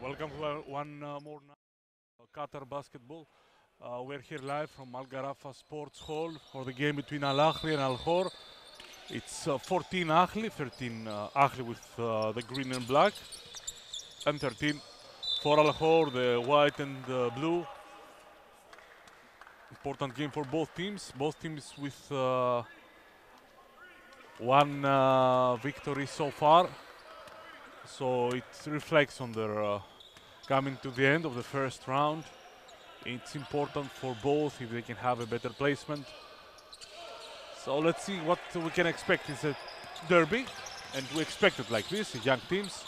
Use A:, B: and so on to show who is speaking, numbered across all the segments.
A: Welcome to one more night of Qatar basketball. We're here live from Al Garafa Sports Hall for the game between Al Ahli and Al Khor. It's 14 Ahli, 13 Ahli with the green and black, and 13 for Al Khor, the white and blue. Important game for both teams. Both teams with one victory so far, so it reflects on their coming to the end of the first round. It's important for both if they can have a better placement. So let's see what we can expect. It's a derby, and we expect it like this, young teams.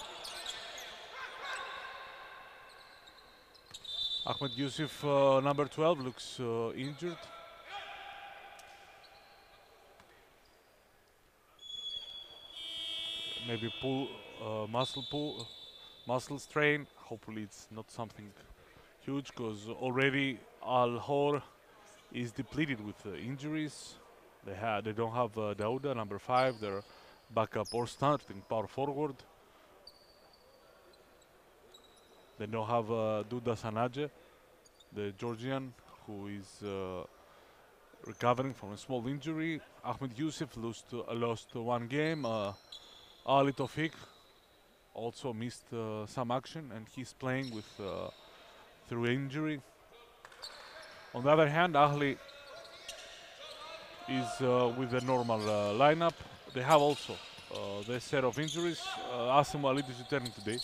A: Ahmed Yusuf, number 12, looks injured. Maybe muscle strain. Hopefully it's not something huge, because already Al Khor is depleted with injuries. They don't have Dauda, number 5, their backup or starting power forward. They don't have Duda Sanaje, the Georgian, who is recovering from a small injury. Ahmed Yusuf lost one game. Ali Tofik also missed some action, and he's playing with through injury. On the other hand, Ahli is with the normal lineup. They have also their set of injuries. Asim Walid is returning today.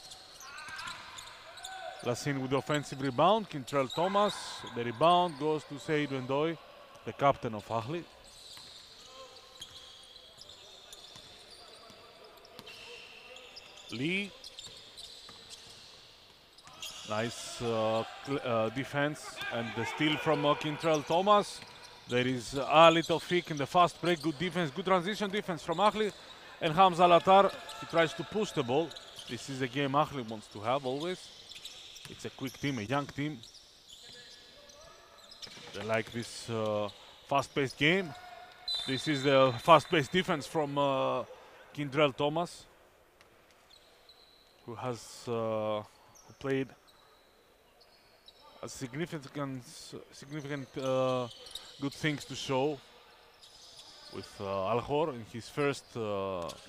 A: Lassin with the offensive rebound. Quintrell Thomas. The rebound goes to Seydou Ndoye, the captain of Ahli. Lee. Nice defense, and the steal from Quintrell Thomas. There is Ali Tofik in the fast break. Good defense, good transition defense from Ahli. And Hamza Latar, he tries to push the ball. This is a game Ahli wants to have always. It's a quick team, a young team. They like this fast-paced game. This is the fast-paced defense from Quintrell Thomas, who has played a significant good things to show with Al Khor in his first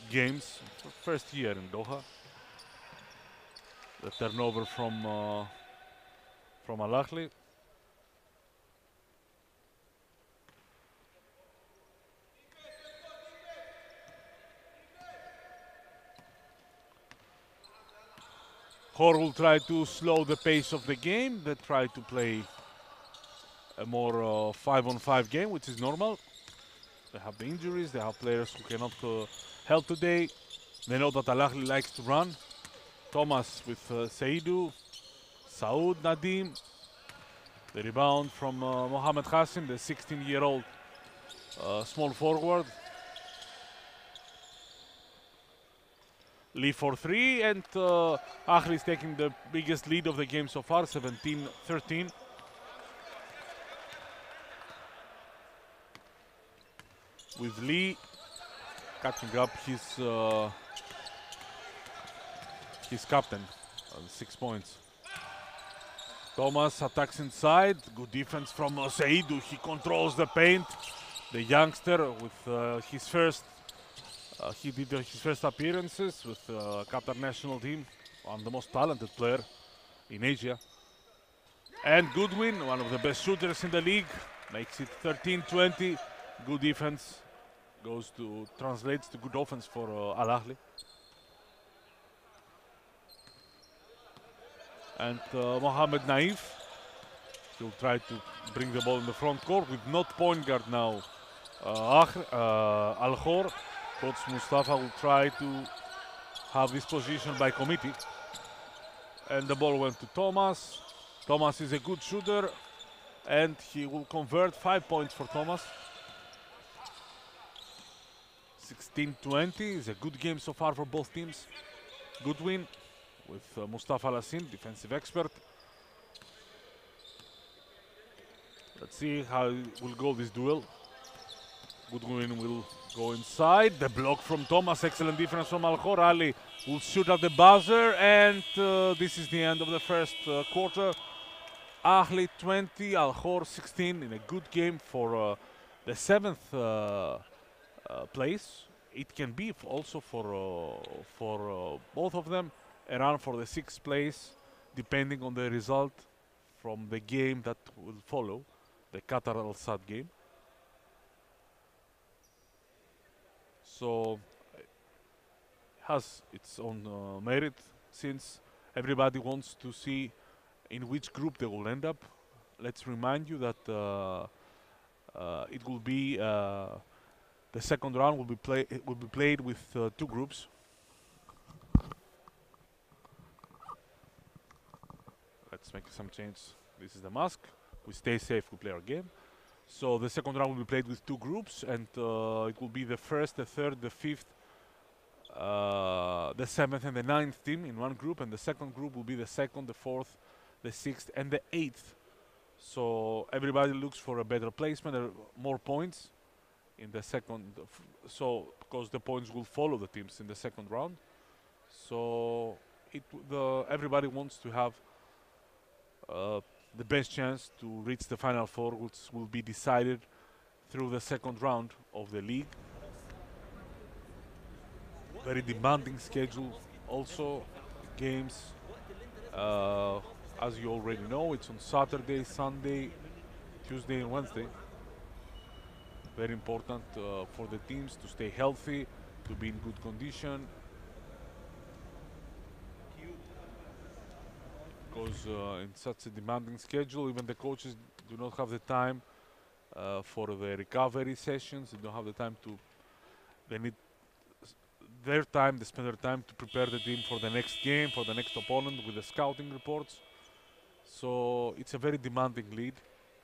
A: games, first year in Doha. The turnover from Al Ahli. Khor will try to slow the pace of the game. They try to play a more 5-on-5 game, which is normal. They have the injuries. They have players who cannot help today. They know that Al Ahli likes to run. Thomas with Seydou. Saud Nadim. The rebound from Mohamed Hassim, the 16-year-old small forward. Lee for 3, and Ahli is taking the biggest lead of the game so far, 17-13. With Lee catching up his captain, 6 points. Thomas attacks inside. Good defense from Seydou. He controls the paint. The youngster with his first. He did his first appearances with Qatar national team. One of the most talented player in Asia. And Goodwin, one of the best shooters in the league, makes it 13-20. Good defense translates to good offense for Al Ahli. And Mohamed Naif, he'll try to bring the ball in the front court with not point guard now. Al Khor. Coach Mustafa will try to have this position by committee. And the ball went to Thomas. Thomas is a good shooter, and he will convert. 5 points for Thomas. 16-20 is a good game so far for both teams. Good win with Mustafa Lassin, defensive expert. Let's see how it will go, this duel. Goodwin will Go inside. The block from Thomas. Excellent defense from Khor. Ahli will shoot at the buzzer. And this is the end of the first quarter. Ahli 20, Khor 16 in a good game for the 7th place. It can be also for both of them a run for the 6th place, depending on the result from the game that will follow, the Qatar Al Sadd game. So it has its own merit, since everybody wants to see in which group they will end up. Let's remind you that it will be the second round will be played with 2 groups. Let's make some change. This is the mask. We stay safe. We play our game. So the second round will be played with 2 groups, and it will be the 1st, the 3rd, the 5th, the 7th, and the 9th team in one group, and the second group will be the 2nd, the 4th, the 6th, and the 8th. So everybody looks for a better placement, more points in the second. So because the points will follow the teams in the second round. So everybody wants to have the best chance to reach the Final Four, which will be decided through the second round of the league. Very demanding schedule. Also, games, as you already know, it's on Saturday, Sunday, Tuesday, and Wednesday. Very important for the teams to stay healthy, to be in good condition. Because in such a demanding schedule, even the coaches do not have the time for the recovery sessions. They don't have the time to. They need their time. They spend their time to prepare the team for the next game, for the next opponent, with the scouting reports. So it's a very demanding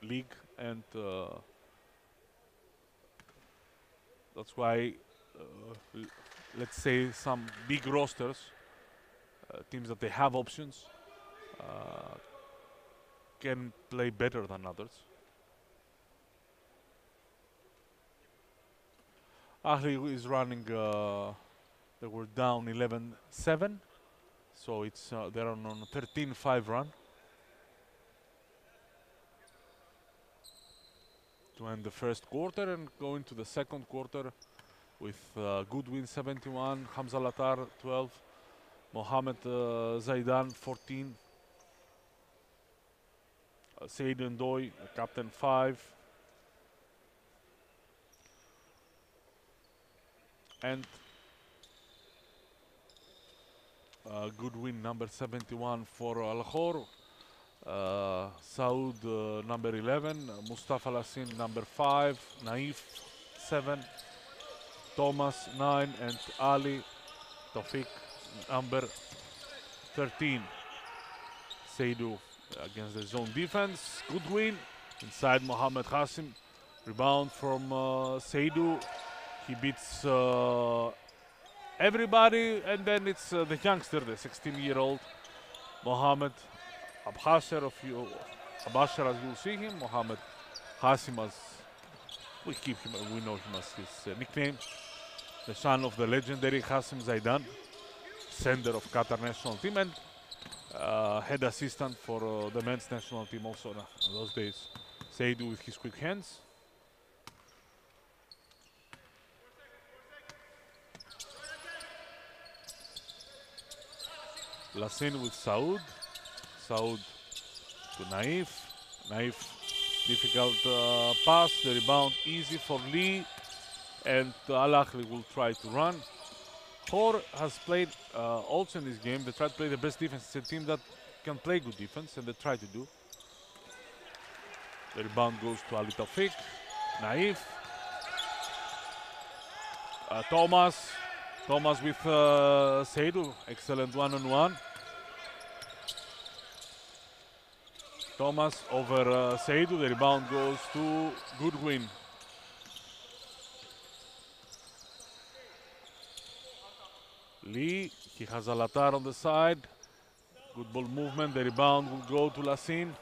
A: league, and that's why, let's say, some big rosters, teams that they have options, can play better than others. Ahli is running, they were down 11-7, so it's they're on a 13-5 run to end the first quarter, and go into the second quarter with Goodwin 71, Hamza Latar 12, Mohamed Zaidan 14, Said Ndoy, captain 5, and Goodwin number 71 for Khor, Saud number 11, Mustafa Lassin number 5, Naif 7, Thomas 9, and Ali Tawfiq number 13. Seidu against the zone defense. Goodwin inside Mohamed Hassim. Rebound from Seidu. He beats everybody, and then it's the youngster, the 16-year-old Mohamed Abhasher, Abhasher as you'll see him. Mohamed Hassim, as we know him as his nickname. The son of the legendary Hassim Zaidan, sender of Qatar national team, and head assistant for the men's national team also in those days. Seidu with his quick hands. Lassin with Saud. Saud to Naif. Naif, difficult pass. The rebound easy for Lee. And Al Ahli will try to run. Khor has played also in this game. They try to play the best defense. It's a team that can play good defense, and they try to do. The rebound goes to Ali Tawfiq. Naif. Thomas. Thomas with Seidu. Excellent one-on-one. Thomas over Seidu. The rebound goes to Goodwin. Lee, he has Alatar on the side. Good ball movement. The rebound will go to Lassin.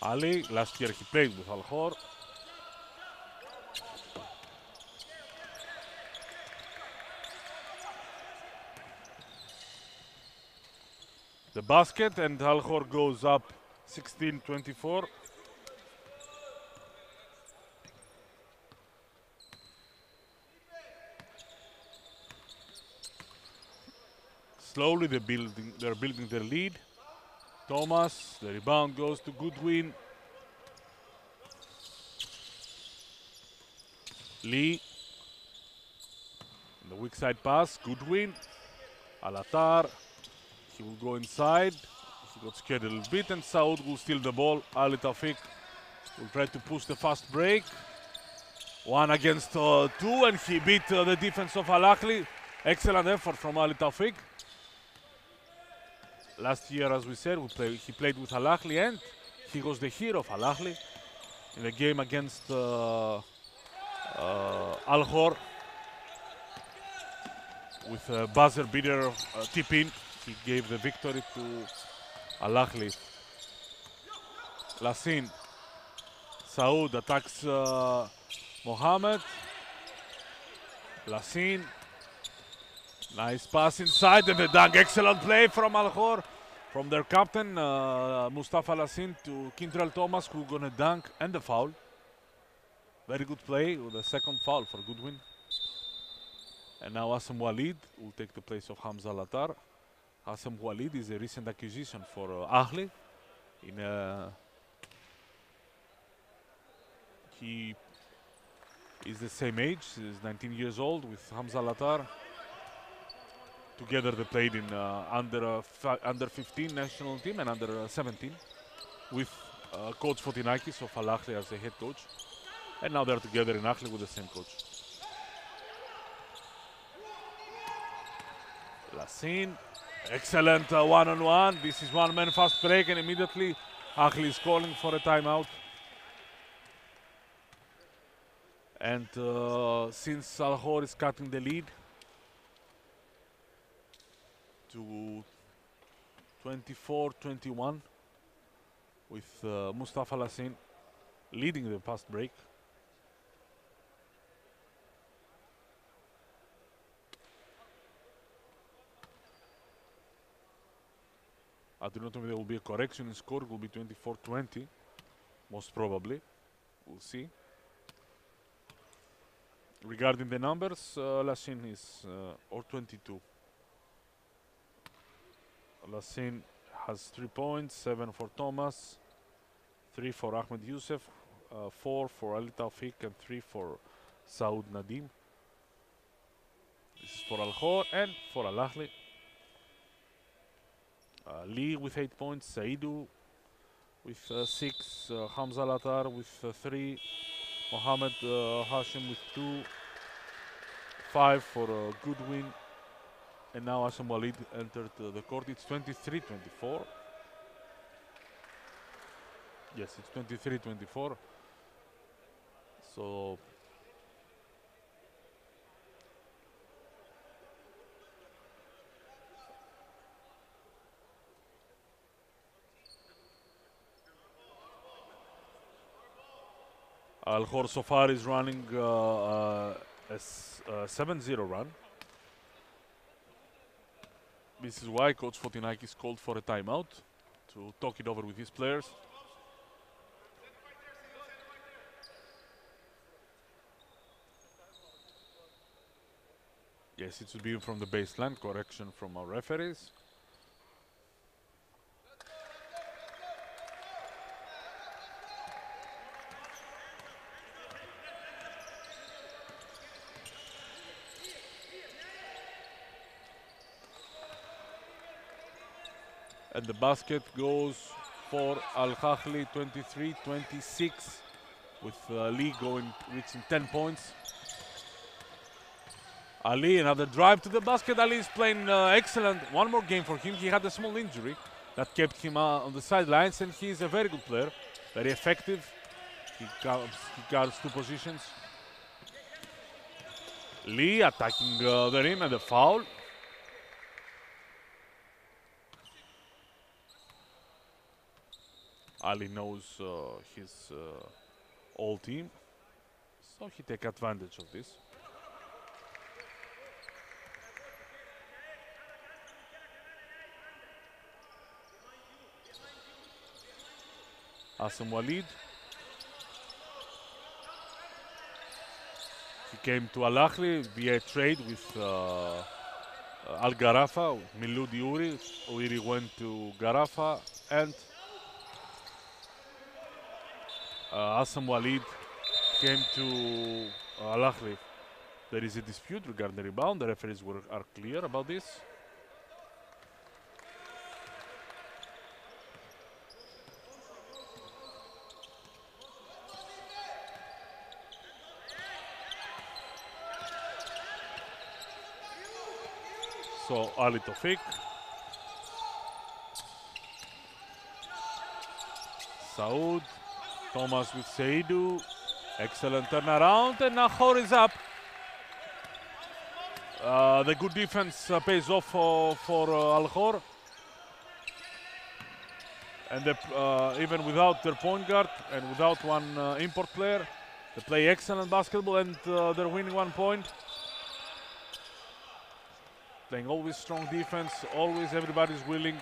A: Ali, last year he played with Al Khor. The basket, and Al Khor goes up 16-24. Slowly they're building their lead. Thomas, the rebound goes to Goodwin. Lee, the weak side pass, Goodwin. Alatar, he will go inside. He got scared a little bit, and Saud will steal the ball. Ali Tawfiq will try to push the fast break. 1 against 2, and he beat the defense of Al Ahli. Excellent effort from Ali Tawfiq. Last year, as we said, he played with Al Ahli, and he was the hero of Al Ahli in the game against Al Khor. With a buzzer beater tip-in, he gave the victory to Al Ahli. Lassin, Saud attacks Mohammed. Lassin, nice pass inside and the dunk. Excellent play from Al Khor, from their captain Mustafa Lassin to Kintrell Thomas, who's gonna dunk, and the foul. Very good play with a second foul for Goodwin. And now Assam Walid will take the place of Hamza Latar. Assam Walid is a recent acquisition for Ahli. He is the same age, he's 19 years old with Hamza Latar. Together they played in under 15 national team and under 17 with coach Fotinakis of Al Ahli as the head coach. And now they're together in Ahli with the same coach. Lassin, excellent one-on-one. This is one-man fast break, and immediately Ahli is calling for a timeout. And since Al Khor is cutting the lead to 24-21 with Mustafa Lassin leading the fast break. I do not know if there will be a correction in score. It will be 24-20, most probably. We'll see. Regarding the numbers, Lassin is or 22. Lassin has 3 points, 7 for Thomas, 3 for Ahmed Youssef, 4 for Ali Tawfiq, and 3 for Saud Nadim. This is for Al Khor and for Al Ahli. Lee with 8 points, Saidu with 6, Hamza Latar with 3, Mohammed Hashim with 2, 5 for Goodwin, and now Assam Walid entered the court. It's 23-24. Yes, it's 23-24. So Al Khor so far is running a 7-0 run. This is why Coach Fotinakis called for a timeout to talk it over with his players. Yes, it should be from the baseline. Correction from our referees. And the basket goes for Al Ahli, 23-26, with Lee reaching 10 points. Ali, another drive to the basket. Ali is playing excellent. One more game for him. He had a small injury that kept him on the sidelines, and he is a very good player, very effective. He guards 2 positions. Lee attacking the rim and the foul. Ali knows his old team, so he take advantage of this. Hassan Walid. He came to Ahli via trade with Al Garafa, Milou Uri. Uri went to Garafa, and Hassan Walid came to Ahli. There is a dispute regarding the rebound. The referees are clear about this. So Ali Tofik. Saud. Thomas with Seidu. Excellent turnaround, and now Khor is up. The good defense pays off for Al Khor. And even without their point guard and without one import player, they play excellent basketball, and they're winning 1 point. Playing always strong defense, always everybody's willing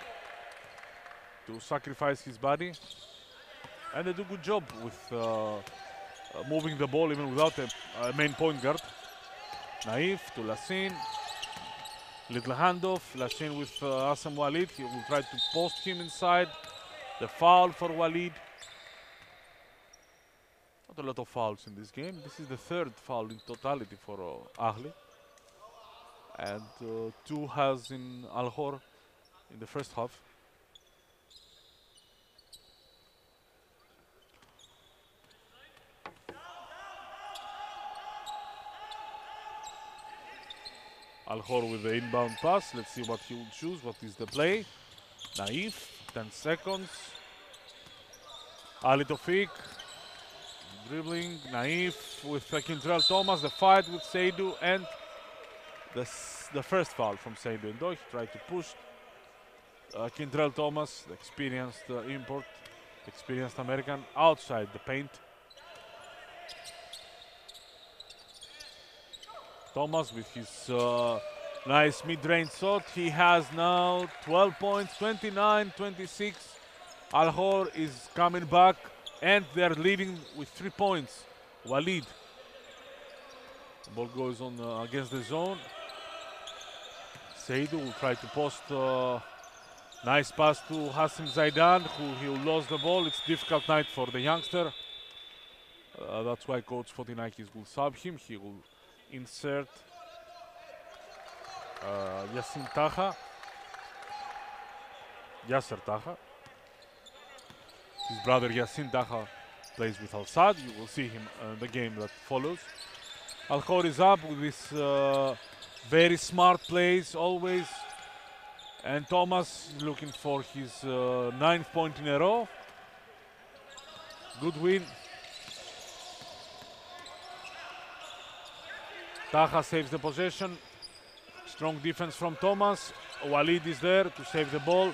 A: to sacrifice his body. And they do a good job with moving the ball even without a main point guard. Naif to Lassin. Little handoff. Lassin with Hassan Walid. He will try to post him inside. The foul for Walid. Not a lot of fouls in this game. This is the 3rd foul in totality for Ahli. And 2 has in Al Khor in the first half. Al Khor with the inbound pass. Let's see what he will choose. What is the play? Naif, 10 seconds. Ali Tofik, dribbling. Naif with Quintrell Thomas. The fight with Seidu, and the first foul from Seidu and He tried to push Quintrell Thomas, the experienced import, experienced American, outside the paint. Thomas with his nice mid-range shot. He has now 12 points, 29-26. Al Khor is coming back, and they're leading with 3 points. Walid. The ball goes on against the zone. Seidu will try to post. Nice pass to Hassim Zaidan, who he lost the ball. It's a difficult night for the youngster. That's why Coach Fotinakis will sub him. He will insert Yasser Taha. His brother Yassin Taha plays with Al Sadd. You will see him in the game that follows. Al Khor is up with this very smart plays always. And Thomas is looking for his 9th point in a row. Good win. Taha saves the possession. Strong defense from Thomas. Walid is there to save the ball.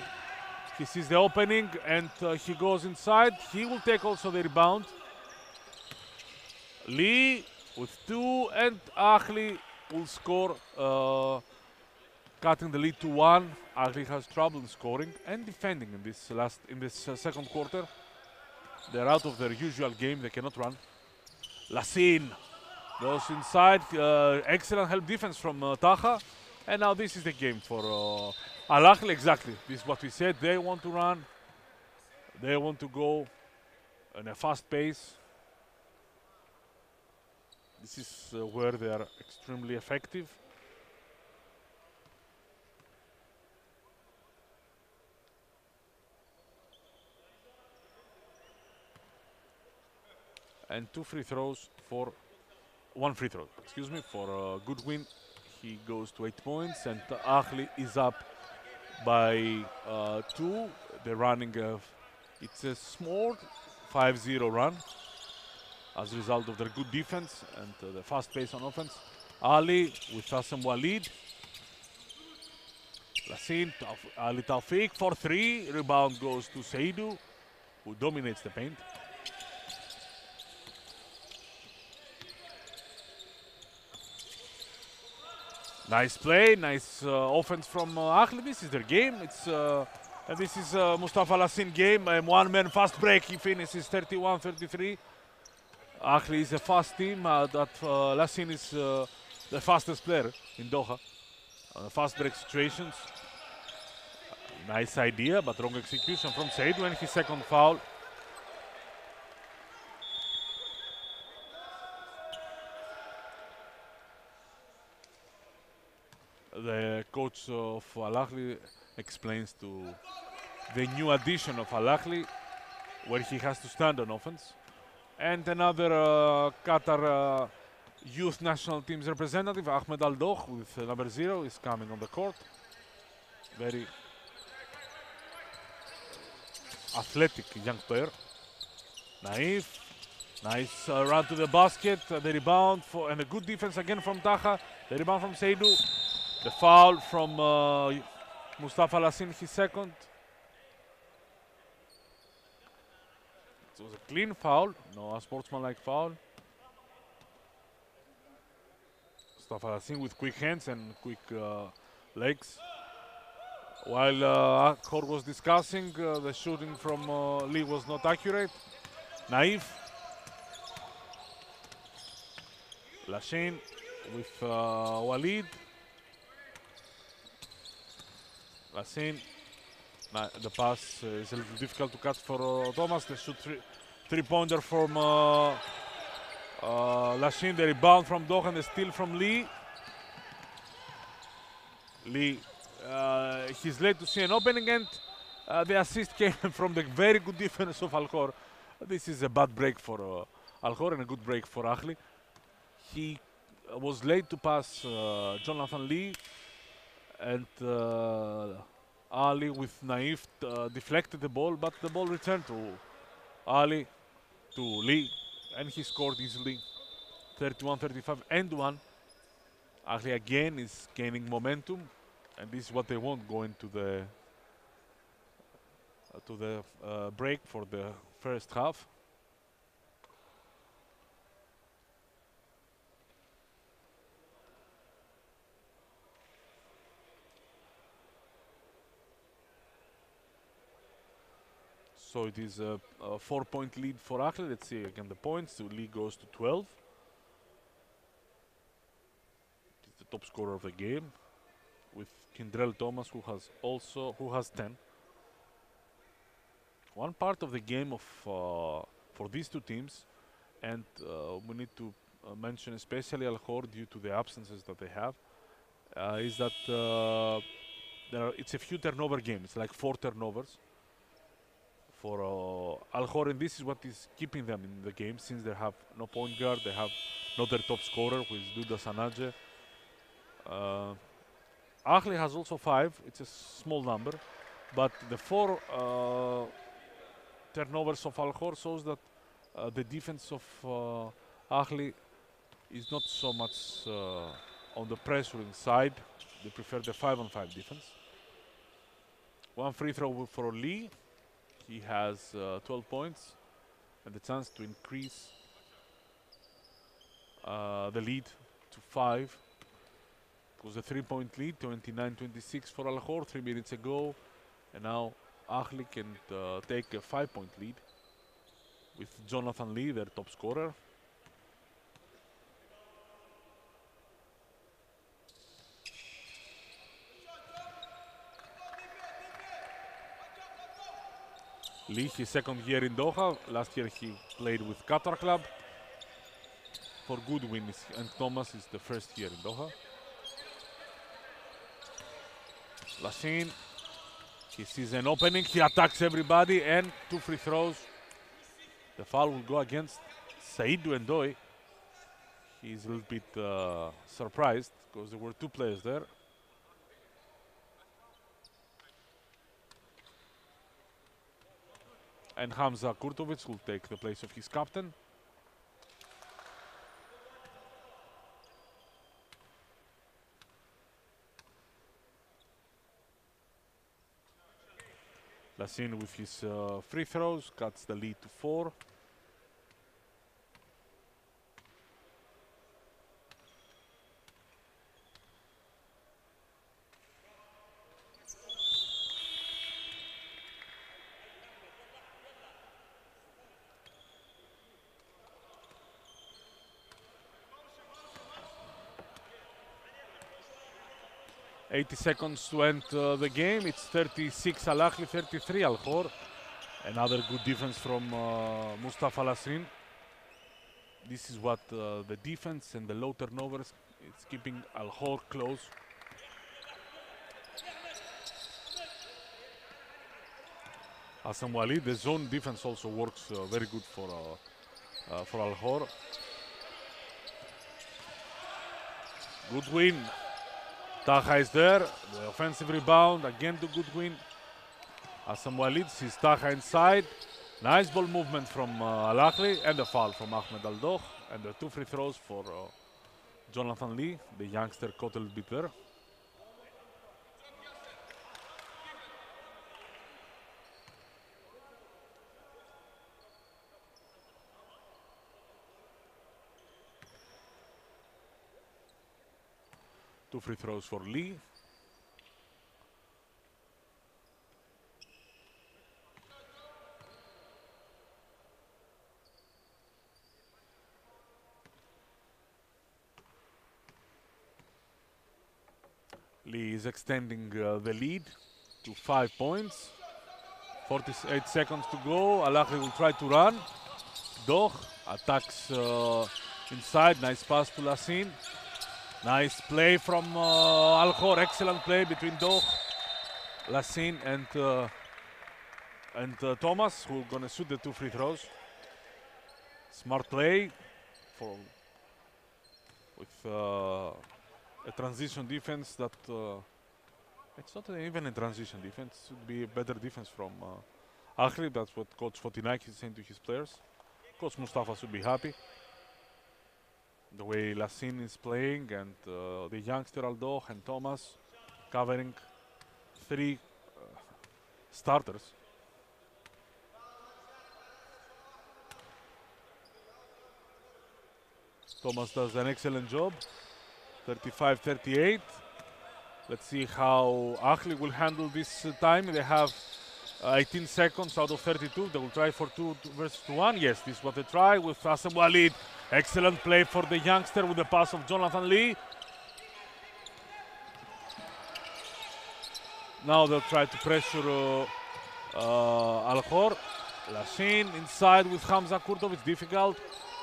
A: He sees the opening, and he goes inside. He will take also the rebound. Lee with 2, and Ahli will score, cutting the lead to 1. Ahli has trouble in scoring and defending in this second quarter. They're out of their usual game. They cannot run. Lassin goes inside. Excellent help defense from Taha. And now this is the game for Al Ahli. Exactly. This is what we said. They want to run. They want to go in a fast pace. This is where they are extremely effective. And 2 free throws for 1 free throw, excuse me, for Goodwin. He goes to 8 points, and Ahli is up by 2. They're running it's a small 5-0 run as a result of their good defense and the fast pace on offense. Ali with Hassan Walid. Lassin, Ali Tawfiq for 3. Rebound goes to Seidu. who dominates the paint. Nice play, nice offense from Ahli. This is their game. And this is Mustafa Lassin game. One-man fast break. He finishes 31-33. Ahli is a fast team. Lassin is the fastest player in Doha. Fast break situations. Nice idea, but wrong execution from Seydou and his second foul. The coach of Al Ahly explains to the new addition of Al Ahly, where he has to stand on offense. And another Qatar youth national team's representative, Ahmed Al-Dokh, with number 0, is coming on the court. Very athletic young player. Naif. Nice run to the basket. The rebound and a good defense again from Taha. The rebound from Seydou. The foul from Mustafa Lassin, his second. It was a clean foul, no unsportsmanlike foul. Mustafa Lassin with quick hands and quick legs. While Khor was discussing, the shooting from Lee was not accurate. Naif. Lashin with Walid. Lassin. The pass is a little difficult to catch for Thomas. They shoot three-pointer from Lashin. The rebound from Dokh and the steal from Lee. Lee, he's late to see an opening, and the assist came from the very good defense of Al Khor. This is a bad break for Al Khor and a good break for Ahli. He was late to pass Jonathan Lee, and Ali with Naif deflected the ball, but the ball returned to Ali, to Lee, and he scored easily. 31-35 and 1. Ahli again is gaining momentum, and this is what they want going to the break for the first half. So it is a 4-point lead for Ahli. Let's see again the points. The lead goes to 12. He's the top scorer of the game, with Kindrel Thomas, who has 10. One part of the game of for these two teams, and we need to mention especially Al Khor due to the absences that they have, is that it's a few turnover game. It's like 4 turnovers for Al Khor, and this is what is keeping them in the game, since they have no point guard. They have not their top scorer, who is Duda Sanaje. Ahli has also 5. It's a small number, but the 4 turnovers of Al Khor shows that the defense of Ahli is not so much on the pressuring side. They prefer the 5-on-5 defense. One free throw for Lee. He has 12 points and the chance to increase the lead to 5. It was a 3-point lead, 29-26 for Al Khor 3 minutes ago, and now Ahli can take a 5-point lead with Jonathan Lee, their top scorer. Lee, his second year in Doha. Last year he played with Qatar club for Goodwin, and Thomas is the first year in Doha. Lassin, he sees an opening, he attacks everybody, and 2 free throws. The foul will go against Seydou Ndoye. He's a little bit surprised because there were 2 players there. And Hamza Kurtovic will take the place of his captain. Lassin with his free throws cuts the lead to 4. "80 seconds to end the game. It's 36 Al Ahli, 33 Al Khor. Another good defense from Mustafa Lassin. This is what the defense and the low turnovers is keeping Al Khor close. Hassan Walid, the zone defense also works very good for Al Khor. Good win. Taha is there. The offensive rebound again to Goodwin. Hassan Walid sees Taha inside. Nice ball movement from Al Ahli and a foul from Ahmed Al-Doh. And the 2 free throws for Jonathan Lee, the youngster caught a little bit there. Two free throws for Lee. Lee is extending the lead to 5 points. 48 seconds to go. Al Ahli will try to run. Doh attacks inside. Nice pass to Lassin. Nice play from Al Khor. Excellent play between Doh, Lassin, and Thomas, who are gonna shoot the 2 free throws. Smart play with a transition defense that it's not even a transition defense. It should be a better defense from Ahli. That's what Coach Fotinaki is saying to his players. Coach Mustafa should be happy. The way Lassin is playing and the youngster Al-Doh and Thomas covering 3 starters. Thomas does an excellent job. 35-38. Let's see how Ahli will handle this time. They have 18 seconds out of 32. They will try for 2 versus 1. Yes, this is what they try with Hassan Walid. Excellent play for the youngster with the pass of Jonathan Lee. Now they'll try to pressure Al Khor. Lassin inside with Hamza Kurtovic. Difficult.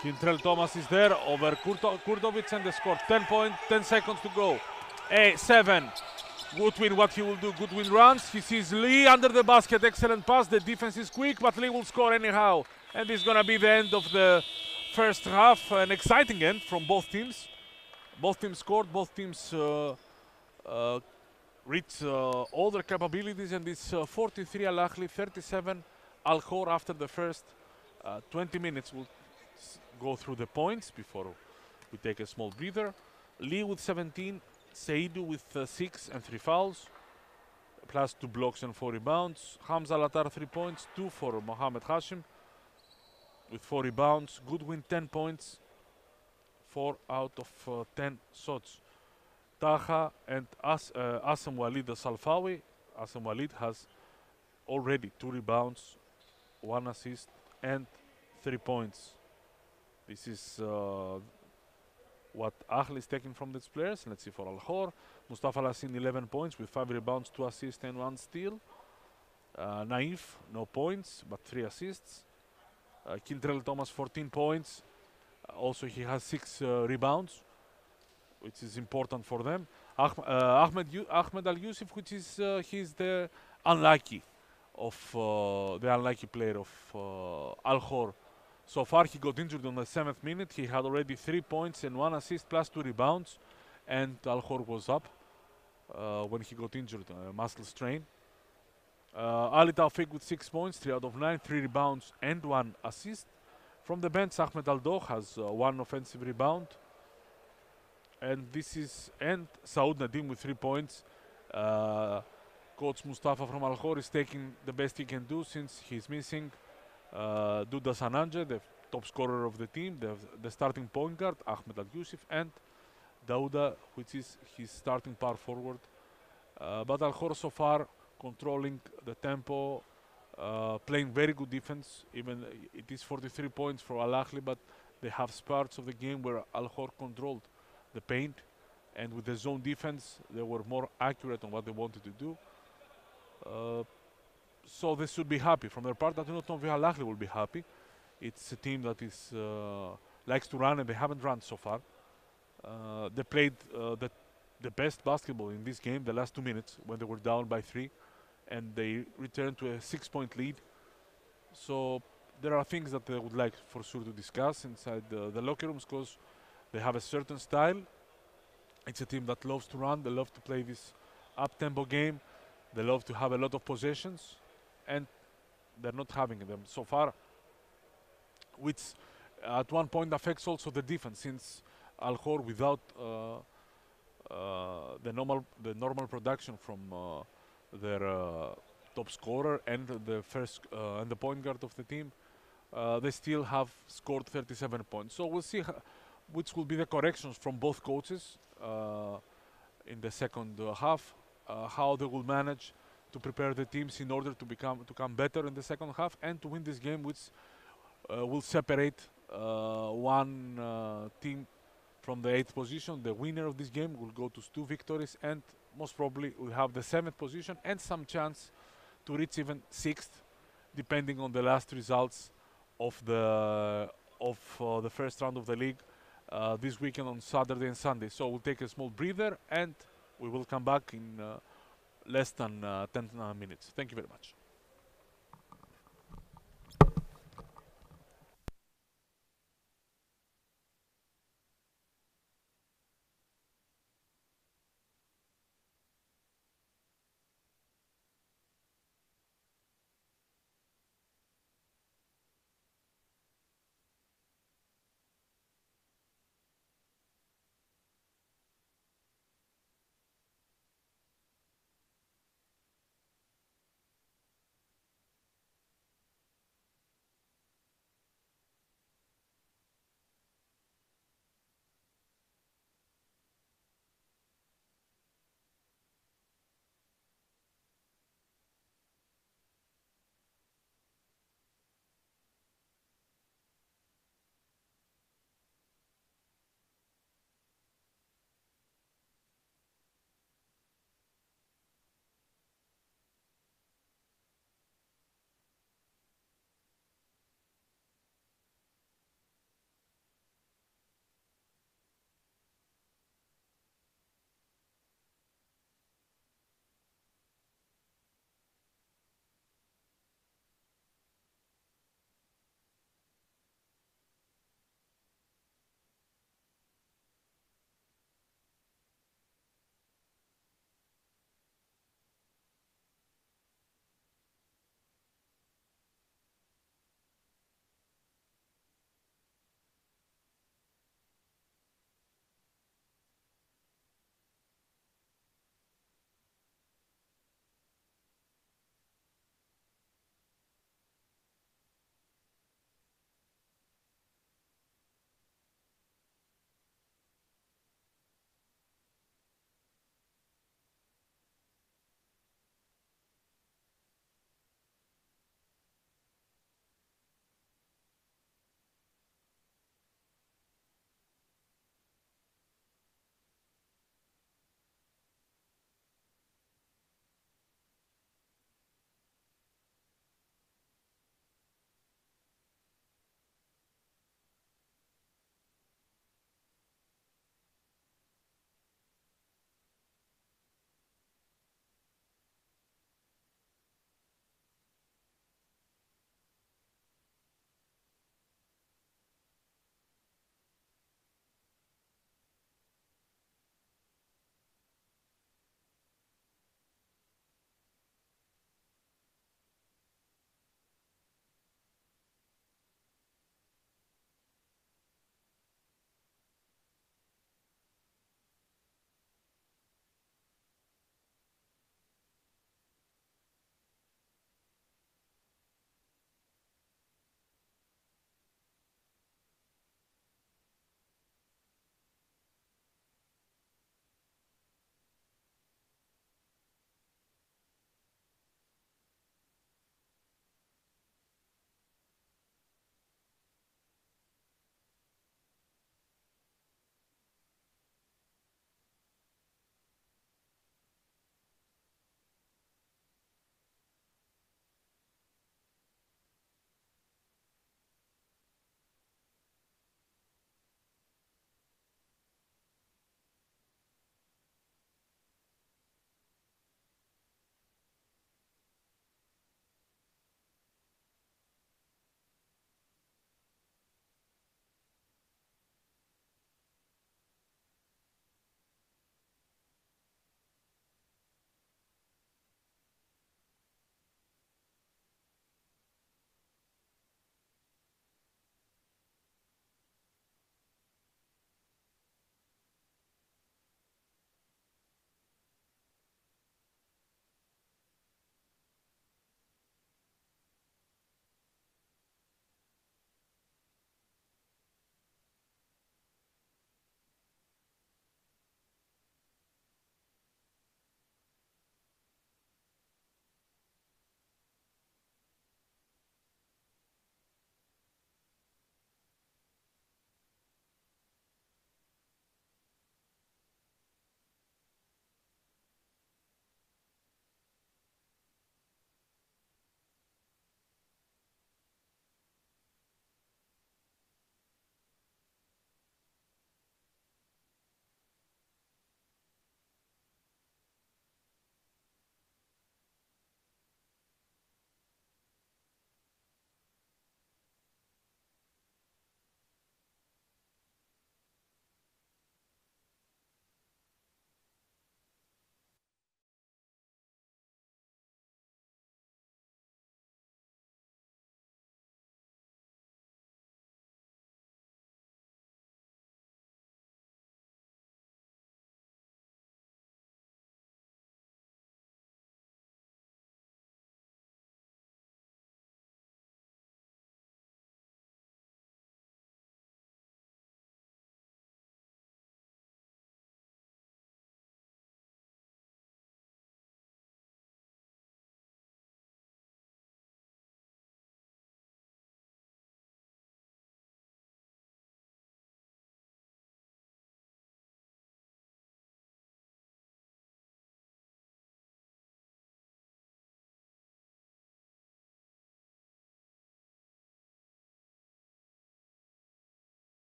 A: Quintrell Thomas is there over Kurtovic and the score. 10 points, 10 seconds to go. 7. Goodwin, what he will do. Goodwin runs. He sees Lee under the basket. Excellent pass. The defense is quick, but Lee will score anyhow. And this is going to be the end of the first half. An exciting end from both teams. Both teams scored. Both teams reached all their capabilities. And it's 43 Al Ahli, 37 Al Khor after the first 20 minutes. We'll go through the points before we take a small breather. Lee with 17. Seidu with 6 and 3 fouls, plus 2 blocks and 4 rebounds. Hamza Latar 3 points, 2 for Mohamed Hashim with 4 rebounds. Goodwin 10 points, 4 out of 10 shots. Taha and Assam Walid Salfawi. Assam Walid has already 2 rebounds, 1 assist and 3 points. This is what Ahli is taking from these players. Let's see for Al Khor. Mustafa Lassin 11 points with 5 rebounds, 2 assists and 1 steal. Naif, no points, but 3 assists. Quintrell Thomas 14 points. Also he has 6 rebounds, which is important for them. Ahmed Al-Yusuf, which is he's the unlucky player of Al Khor. So far, he got injured on the 7th minute. He had already 3 points and 1 assist plus 2 rebounds. And Al Khor was up when he got injured, muscle strain. Ali Tawfiq with 6 points, 3 out of 9, 3 rebounds and 1 assist. From the bench, Ahmed Al-Doh has 1 offensive rebound. And Saud Nadim with 3 points. Coach Mustafa from Al Khor is taking the best he can do since he's missing Duda Sananje, the top scorer of the team, the starting point guard, Ahmed Al Yusuf, and Dauda, which is his starting power forward. But Al Khor so far controlling the tempo, playing very good defense. Even it is 43 points for Al Ahli, but they have spurts of the game where Al Khor controlled the paint, and with the zone defense, they were more accurate on what they wanted to do. Uh, so they should be happy. From their part, I do not know if Al Ahli will be happy. It's a team that is likes to run, and they haven't run so far. They played the best basketball in this game the last 2 minutes when they were down by 3, and they returned to a 6-point lead. So there are things that they would like for sure to discuss inside the locker rooms because they have a certain style. It's a team that loves to run. They love to play this up-tempo game. They love to have a lot of possessions, and they're not having them so far, which at one point affects also the defense since Al Khor without the normal production from their top scorer and the first and the point guard of the team, they still have scored 37 points. So we'll see which will be the corrections from both coaches in the second half, how they will manage to prepare the teams in order to come better in the second half and to win this game, which will separate one team from the 8th position. The winner of this game will go to 2 victories and most probably will have the 7th position and some chance to reach even 6th, depending on the last results of the first round of the league this weekend on Saturday and Sunday. So we'll take a small breather and we will come back in less than 10 minutes. Thank you very much.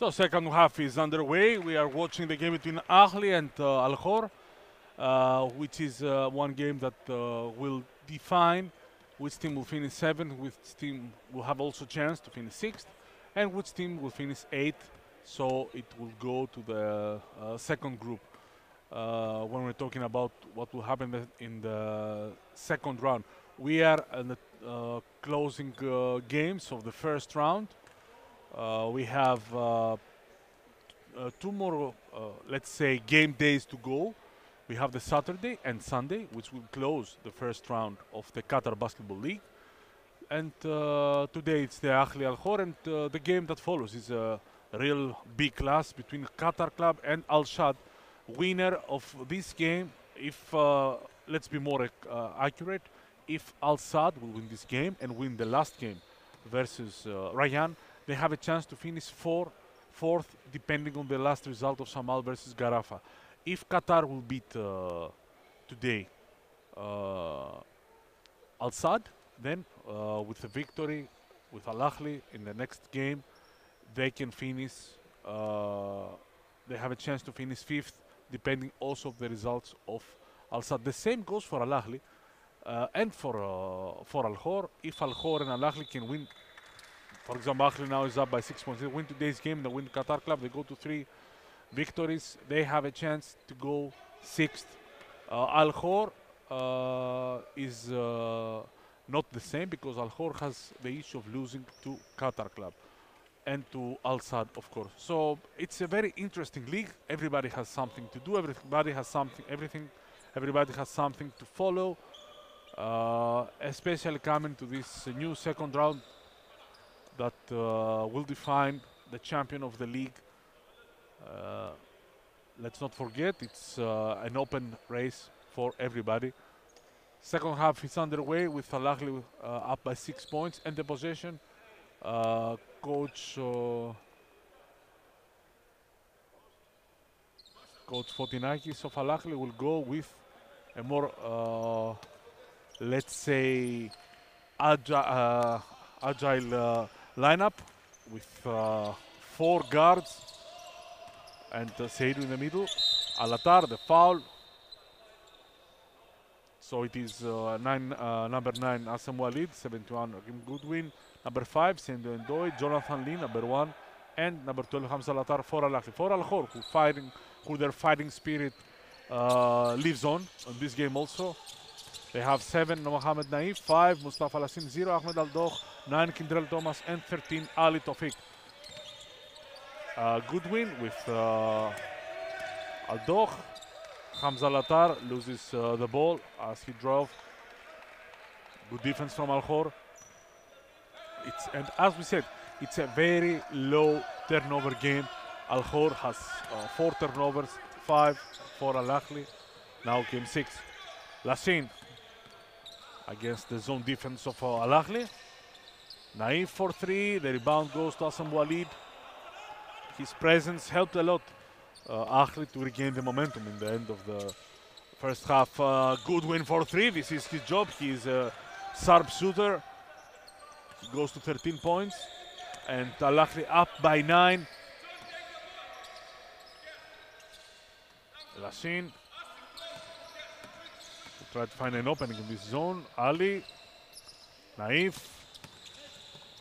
A: So second half is underway. We are watching the game between Ahli and Al Khor, which is one game that will define which team will finish 7th, which team will have also chance to finish 6th, and which team will finish 8th. So it will go to the second group. When we're talking about what will happen in the second round, we are in the closing games of the first round. We have two more, let's say, game days to go. We have the Saturday and Sunday, which will close the first round of the Qatar Basketball League. And today it's the Ahli Al Khor, and the game that follows is a real big clash between Qatar Club and Al Shad. Winner of this game, if let's be more accurate, if Al Sadd will win this game and win the last game versus Rayyan, they have a chance to finish fourth, depending on the last result of Samal versus Garafa. If Qatar will beat today Al Sadd, then with a victory with Al Ahli in the next game, they can finish. They have a chance to finish 5th, depending also of the results of Al Sadd. The same goes for Al Ahli and for Al Khor. If Al Khor and Al Ahli can win, for example, Ahli now is up by 6 points. They win today's game, they win Qatar Club, they go to 3 victories. They have a chance to go 6th. Al Khor is not the same because Al Khor has the issue of losing to Qatar Club and to Al Sadd, of course. So it's a very interesting league. Everybody has something to do. Everybody has something. Everybody has something to follow. Especially coming to this new second round that will define the champion of the league. Let's not forget, it's an open race for everybody. Second half is underway with Al Ahli up by 6 points and the possession. Coach Fotinakis of Al Ahli will go with a more, let's say, agile lineup with 4 guards and Seidu in the middle. Alatar, the foul. So it is number 9, Asam Walid, 71, Goodwin. Number 5, Sendo Ndoye, Jonathan Lee, number 1. And number 12, Hamza Alatar for Al Ahli. For Al Khor, who their fighting spirit lives on this game also. They have 7, Mohamed Naif, 5, Mustafa Lassim, 0, Ahmed Al-Dokh, 9, Kindrel Thomas, and 13, Ali Tawfiq. Goodwin with Al-Dokh. Hamza Latar loses the ball as he drove. Good defense from Al Khor. And as we said, it's a very low turnover game. Al Khor has 4 turnovers, 5 for Al Ahli. Now game 6. Lassin against the zone defense of Al Ahli. Naif for 3. The rebound goes to Asam Walid. His presence helped a lot Ahli to regain the momentum in the end of the first half. Good win for 3. This is his job. He is a sharp shooter. He goes to 13 points. And Al Ahli up by 9. Lassin to try to find an opening in this zone. Ali, Naif,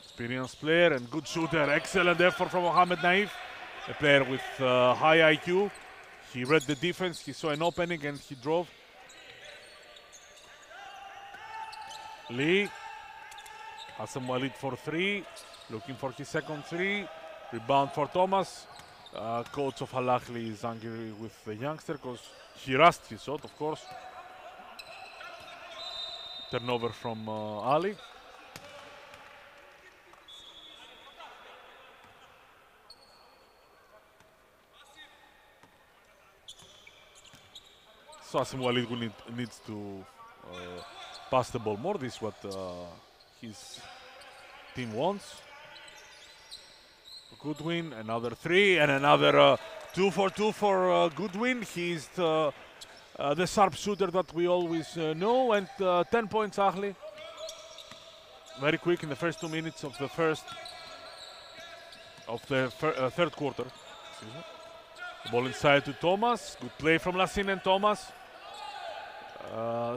A: experienced player and good shooter. Excellent effort from Mohamed Naif, a player with high IQ. He read the defense, he saw an opening and he drove. Lee, Hassan Walid for 3, looking for his second 3. Rebound for Thomas. Coach of Al Ahli is angry with the youngster because he rushed his shot, of course. Turnover from Ali. So Asim Walid needs to pass the ball more. This is what his team wants. Goodwin, another 3 and another 2 for 2 for Goodwin. He's the sharp shooter that we always know. And 10 points Ahli. Very quick in the first 2 minutes of the first of the third quarter. Ball inside to Thomas. Good play from Lassine and Thomas.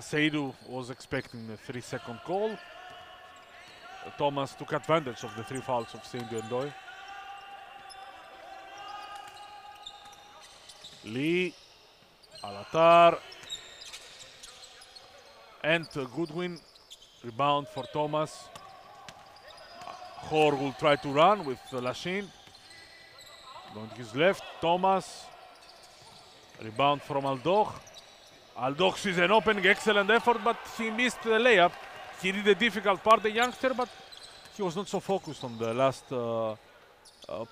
A: Seydou was expecting a 3-second call. Thomas took advantage of the 3 fouls of Seydou and Doi. Lee, Alatar, and Goodwin. Rebound for Thomas. Khor will try to run with Lashin. Going to his left, Thomas. Rebound from Aldoch. Aldoch sees an opening, excellent effort, but he missed the layup. He did the difficult part, the youngster, but he was not so focused on the last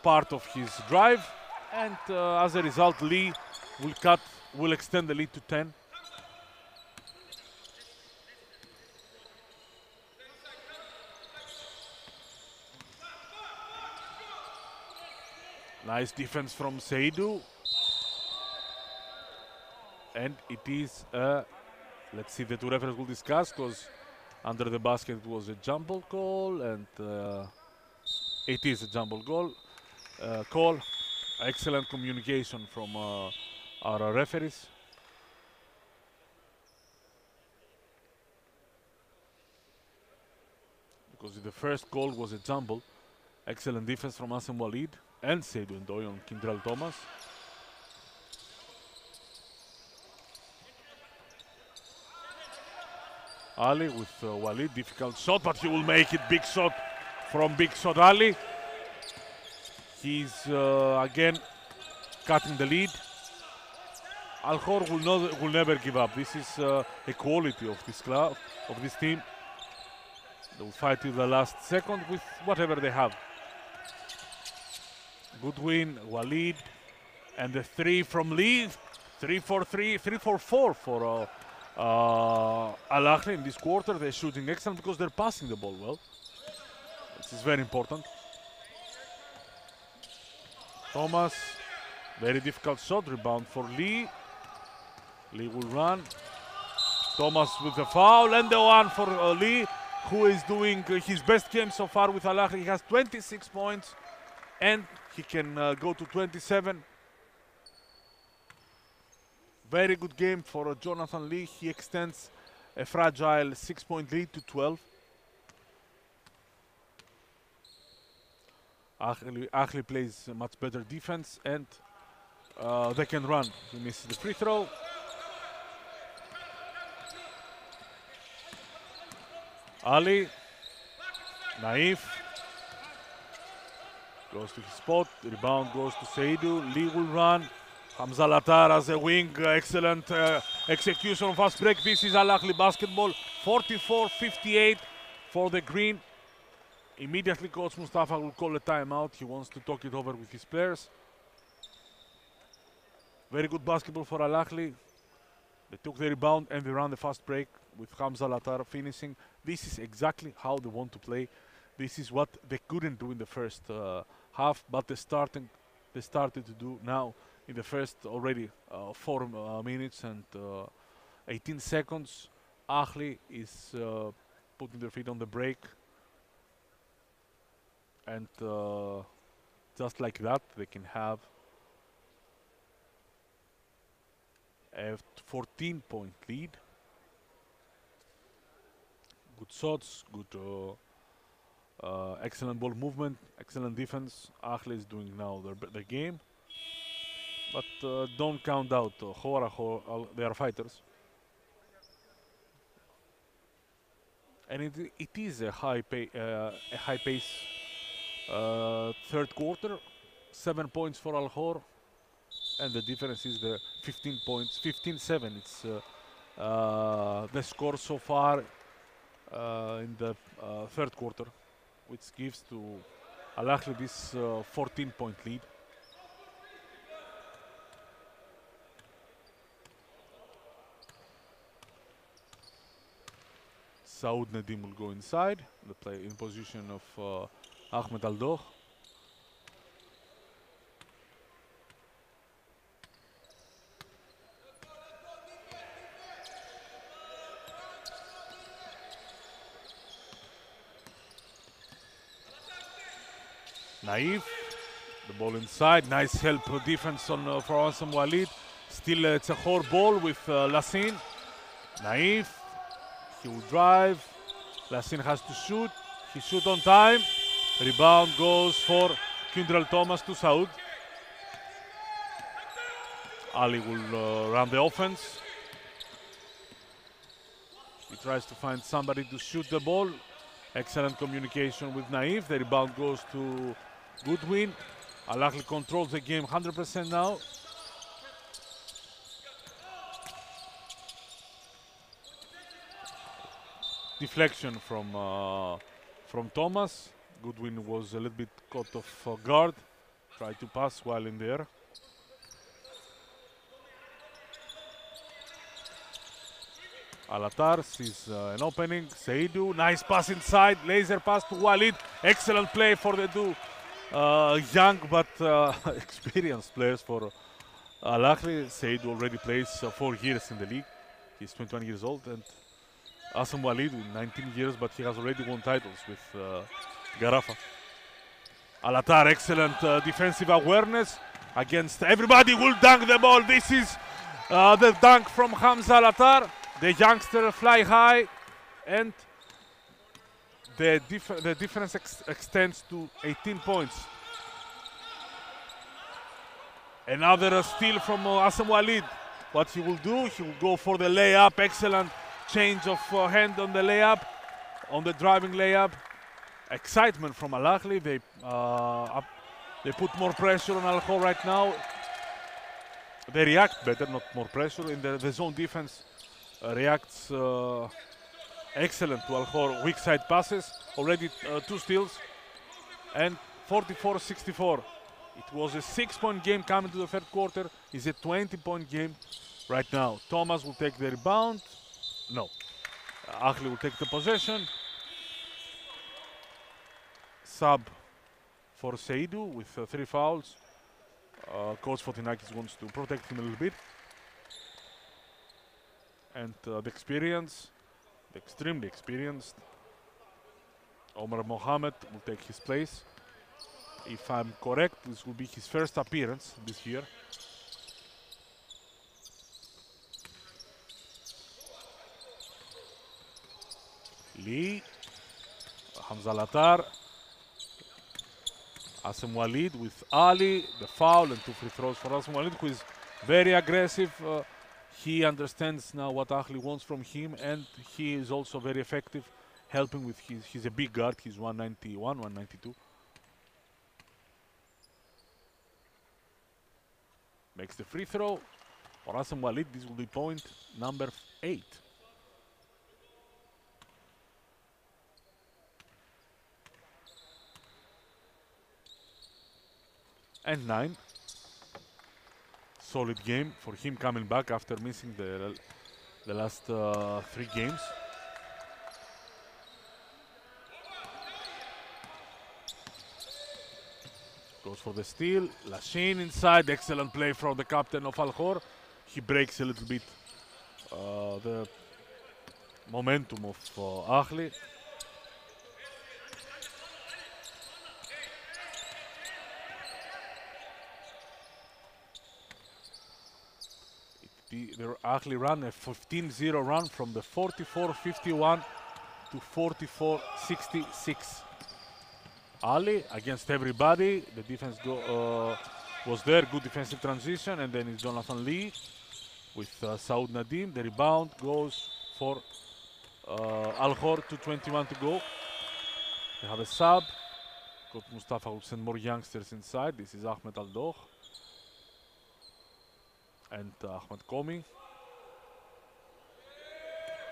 A: part of his drive. And as a result, Lee will extend the lead to 10. Nice defense from Seydou. And it is let's see, the 2 referees will discuss, because under the basket it was a jump ball call, and it is a jump ball call. Excellent communication from our referees. Because the first goal was a jump ball. Excellent defense from Asim Walid and Seydou Ndoye on Kindrel Thomas. Ali with Walid, difficult shot, but he will make it. Big shot from Big Shot Ali. He's again cutting the lead. Khor will never give up. This is a quality of this club, of this team. They will fight till the last second with whatever they have. Goodwin, Walid, and the 3 from Lee. 3-4-3, 3-4-4 for Ahli in this quarter. They're shooting excellent because they're passing the ball well. This is very important. Thomas, very difficult shot, rebound for Lee. Lee will run. Thomas with the foul, and the one for Lee, who is doing his best game so far with Ahli. He has 26 points, and he can go to 27. Very good game for Jonathan Lee. He extends a fragile 6-point lead to 12. Ahli plays much better defense, and they can run. He misses the free throw. Ali, Naif, goes to his spot. The rebound goes to Seydou. Lee will run. Hamza Latar as a wing. Excellent execution of fast break. This is Ahli basketball. 44-58 for the green. Immediately, Coach Mustafa will call a timeout. He wants to talk it over with his players. Very good basketball for Ahli. They took the rebound and they ran the fast break with Hamza Latar finishing. This is exactly how they want to play. This is what they couldn't do in the first half, but they started to do now in the first already 4 minutes and 18 seconds. Ahli is putting their feet on the brake. And just like that, they can have a 14-point lead. Good shots, good, excellent ball movement, excellent defense. Ahli is doing now their game. But don't count out Khor, they are fighters. And it is a high pace third quarter. 7 points for Khor, and the difference is the 15 points, 15-7. It's the score so far in the third quarter, which gives to Ahli this 14-point lead. Saud Nadim will go inside, the play in position of Ahmed Aldoch. Naif, The ball inside. Nice help defense on for Asam Walid. Still it's a Khor ball with Lassine. Naif. He will drive. Lassine has to shoot. He shoots on time. Rebound goes for Kindrel Thomas to Saud. Ahli will run the offense. He tries to find somebody to shoot the ball. Excellent communication with Naif. The rebound goes to Goodwin. Ahli controls the game 100% now. Deflection from Thomas. Goodwin was a little bit caught off guard. Tried to pass while in the air. Alatar sees an opening. Seidu, nice pass inside. Laser pass to Walid. Excellent play for the two young but experienced players for Ahli. Seidu already plays 4 years in the league. He's 21 years old. And Asam Walid, 19 years, but he has already won titles with Garafa. Alatar, excellent defensive awareness against everybody. Will dunk the ball. This is the dunk from Hamza Alatar. The youngster fly high, and the difference extends to 18 points. Another steal from Asam Walid. What he will do, he will go for the layup. Excellent change of hand on the layup, on the driving layup. Excitement from Ahli. They put more pressure on Khor right now. They react better, not more pressure. In the zone defense reacts excellent to Khor. Weak side passes, already 2 steals, and 44-64. It was a 6-point game coming to the third quarter. It's a 20-point game right now. Thomas will take the rebound. No. Ahli will take the possession. Sub for Seidu with 3 fouls. Coach Fotinakis wants to protect him a little bit. And the experience, the extremely experienced Omar Mohammed will take his place. If I'm correct, this will be his first appearance this year. Lee, Hamza Latar, Asam Walid with Ahli, the foul and 2 free throws for Asam Walid, who is very aggressive. He understands now what Ahli wants from him, and he is also very effective helping with he's a big guard. He's 191, 192. Makes the free throw for Asam Walid. This will be point number 8. And 9. Solid game for him coming back after missing the last 3 games. Goes for the steal. Lashin inside. Excellent play from the captain of Khor. He breaks a little bit the momentum of Ahli. The Ahli ran a 15-0 run from the 44-51 to 44-66. Ahli against everybody. The defense was there. Good defensive transition, and then it's Jonathan Lee with Saud Nadim. The rebound goes for Khor. 2:21 to go. They have a sub. Coach Mustafa will send more youngsters inside. This is Ahmed Aldokh and Ahmed Komi.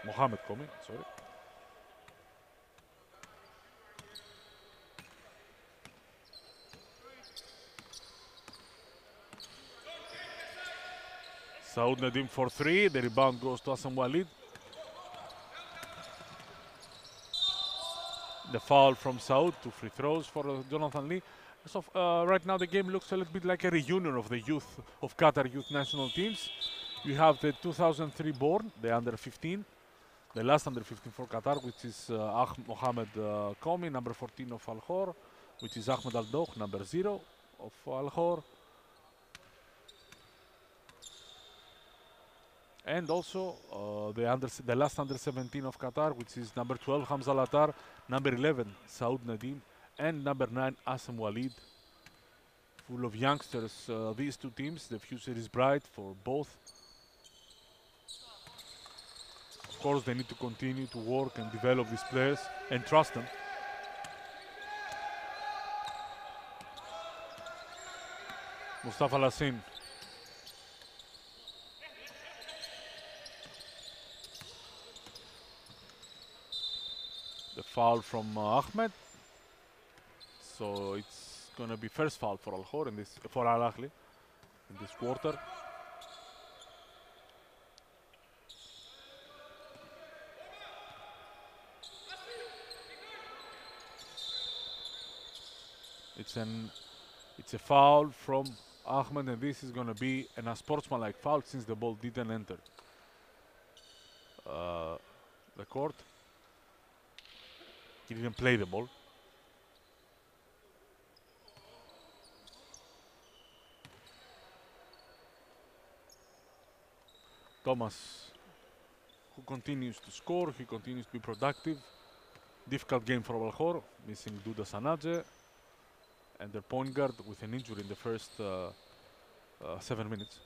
A: Mohamed Komi, sorry. Saud Nadim for 3. The rebound goes to Asam Walid. The foul from Saud. 2 free throws for Jonathan Lee. So right now the game looks a little bit like a reunion of the youth of Qatar youth national teams. You have the 2003 born, the under 15, the last under 15 for Qatar, which is Mohamed Komi, number 14 of Khor, which is Ahmed Aldokh, number 0 of Al Khor. And also the last under 17 of Qatar, which is number 12 Hamza Latar, number 11 Saud Nadim, and number 9 Asam Walid. Full of youngsters, these two teams. The future is bright for both. Of course, they need to continue to work and develop these players and trust them. Mustafa Lassin. The foul from Ahmed. So it's gonna be first foul for Al Khor in this, for Al Ahli in this quarter. It's a foul from Ahmed, and this is gonna be an unsportsmanlike foul since the ball didn't enter the court. He didn't play the ball. Thomas, who continues to score, he continues to be productive. Difficult game for Al Khor, missing Duda Sanadze, and their point guard with an injury in the first 7 minutes.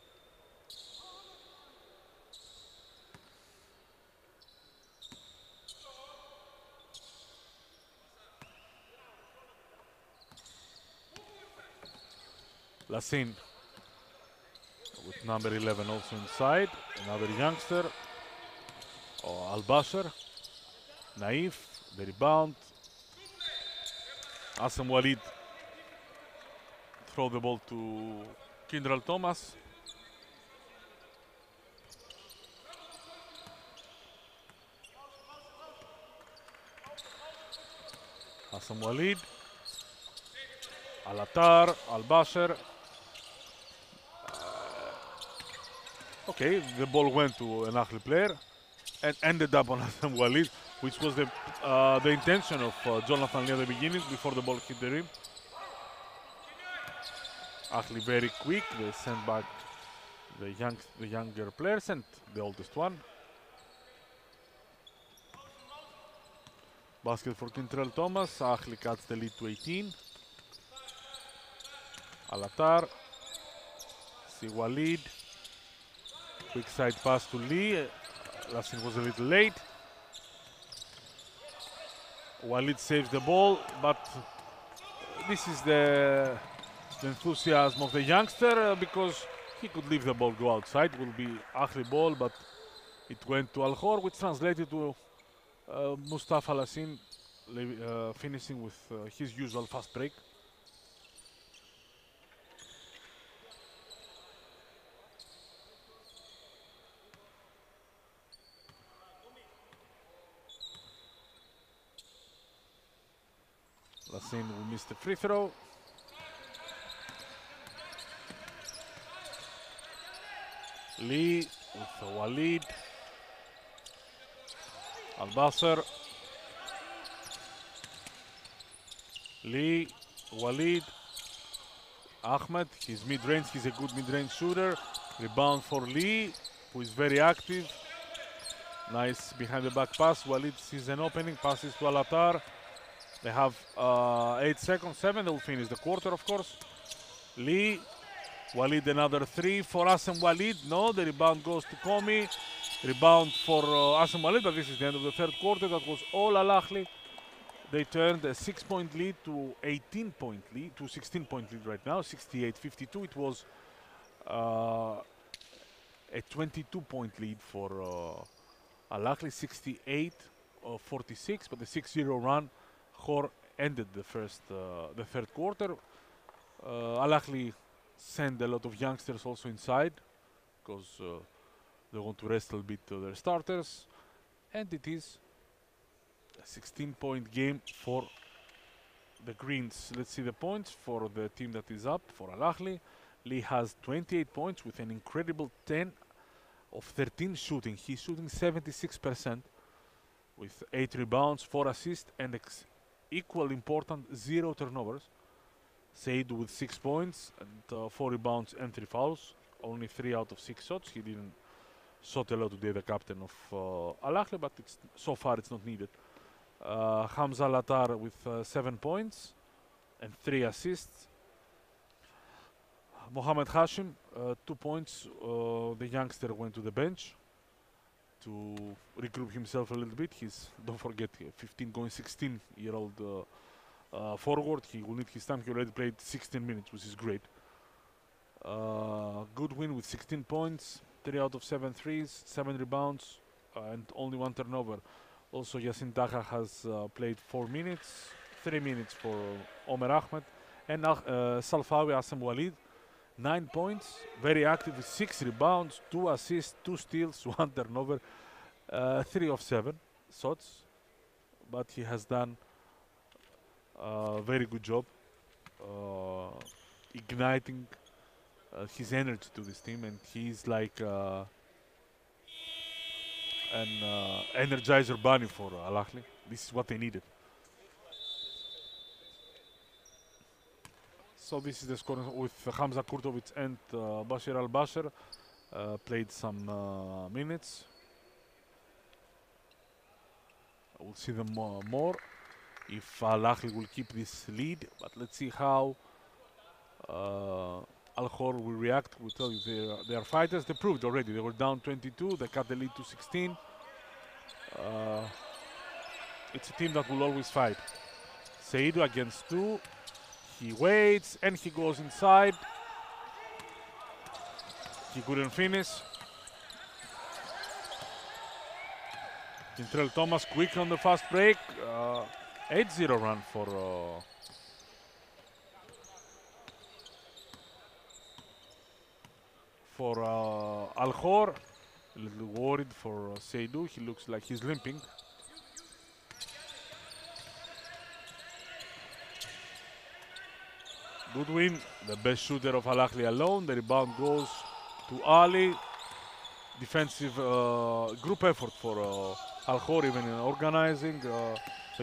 A: Lassin with number 11 also inside, another youngster. Al-Bashar, Naif, the rebound. Asam Walid throw the ball to Kindral Thomas. Asam Walid, Al-Attar, Al-Bashar. Okay, the ball went to an Ahli player and ended up on Asam Walid, which was the intention of Jonathan Lee at the beginning before the ball hit the rim. Ahli very quick, they send back the younger players and the oldest one. Basket for Quintrell Thomas, Ahli cuts the lead to 18. Al-Attar, see Walid, quick side pass to Lee, Lassin was a little late. Walid saves the ball, but this is the enthusiasm of the youngster because he could leave the ball go outside. It will be Ahli ball, but it went to Al Khor, which translated to Mustafa Lassin finishing with his usual fast break. Lassin will miss the free throw. Lee with Walid. Al-Basr. Lee, Walid. Ahmed, he's mid-range, he's a good mid-range shooter. Rebound for Lee, who is very active. Nice behind the back pass. Walid sees an opening, passes to Al-Attar. They have 8 seconds, 7, they'll finish the quarter, of course. Lee, Walid another 3 for Asam Walid. No, the rebound goes to Komi. Rebound for Asam Walid, but this is the end of the third quarter. That was all Al Ahli. They turned a 6-point lead to 18-point lead, to 16-point lead right now, 68-52. It was a 22-point lead for Al Ahli, 68-46, but the 6-0 run, Khor ended the third quarter. Al Ahli send a lot of youngsters also inside because they want to rest a little bit their starters, and it is a 16-point game for the Greens. Let's see the points for the team that is up for Al Ahli. Lee has 28 points with an incredible 10 of 13 shooting. He's shooting 76% with 8 rebounds, 4 assists, and equally important, 0 turnovers. Said with 6 points and 4 rebounds and 3 fouls. Only 3 out of 6 shots. He didn't shot a lot today, the captain of Al Ahly, but so far it's not needed. Hamza Latar with 7 points and 3 assists. Mohamed Hashim, 2 points. The youngster went to the bench to regroup himself a little bit. He's, don't forget, 15 going 16-year-old forward. He will need his time. He already played 16 minutes, which is great. Good win with 16 points, 3 out of 7 threes, 7 rebounds, and only 1 turnover. Also, Yassin Taha has played 4 minutes, 3 minutes for Omer Ahmed, and Salfawi Assam Walid, 9 points, very active with 6 rebounds, 2 assists, 2 steals, 1 turnover, 3 of 7 shots, but he has done a very good job igniting his energy to this team, and he's like an energizer bunny for Al Ahly. This is what they needed. So this is the score with Hamza Kurtovic and Bashir Al-Bashir. Played some minutes. We'll see them more if Al Ahly will keep this lead, but let's see how Al Khor will react. We'll tell you they are fighters. They proved already. They were down 22. They cut the lead to 16. It's a team that will always fight. Seidu against 2. He waits and he goes inside. He couldn't finish. Quintrell Thomas quick on the fast break. 8-0 run for Al Khor. A little worried for Seidu. He looks like he's limping. Good win. The best shooter of Al Ahly alone. The rebound goes to Ali. Defensive group effort for Al Khor, even in organizing the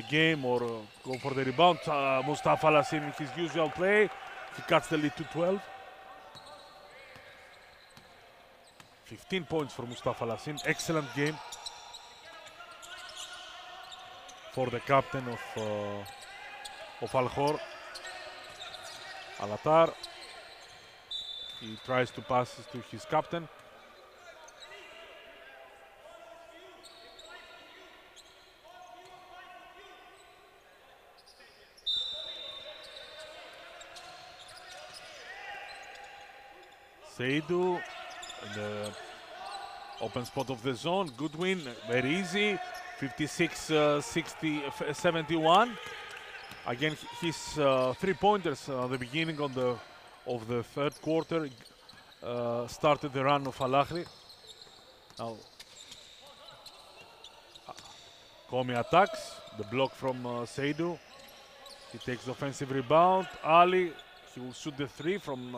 A: game or go for the rebound. Mustafa Lassim in his usual play. He cuts the lead to 12. 15 points for Mustafa Lassim. Excellent game for the captain of Al Khor. Alatar. He tries to pass to his captain. Seidu in the open spot of the zone. Good win, very easy. 56-71. Again, his 3-pointers at the beginning of the third quarter started the run of Al Ahly. Now, Komi attacks. The block from Seidu. He takes the offensive rebound. Ali, he will shoot the 3 from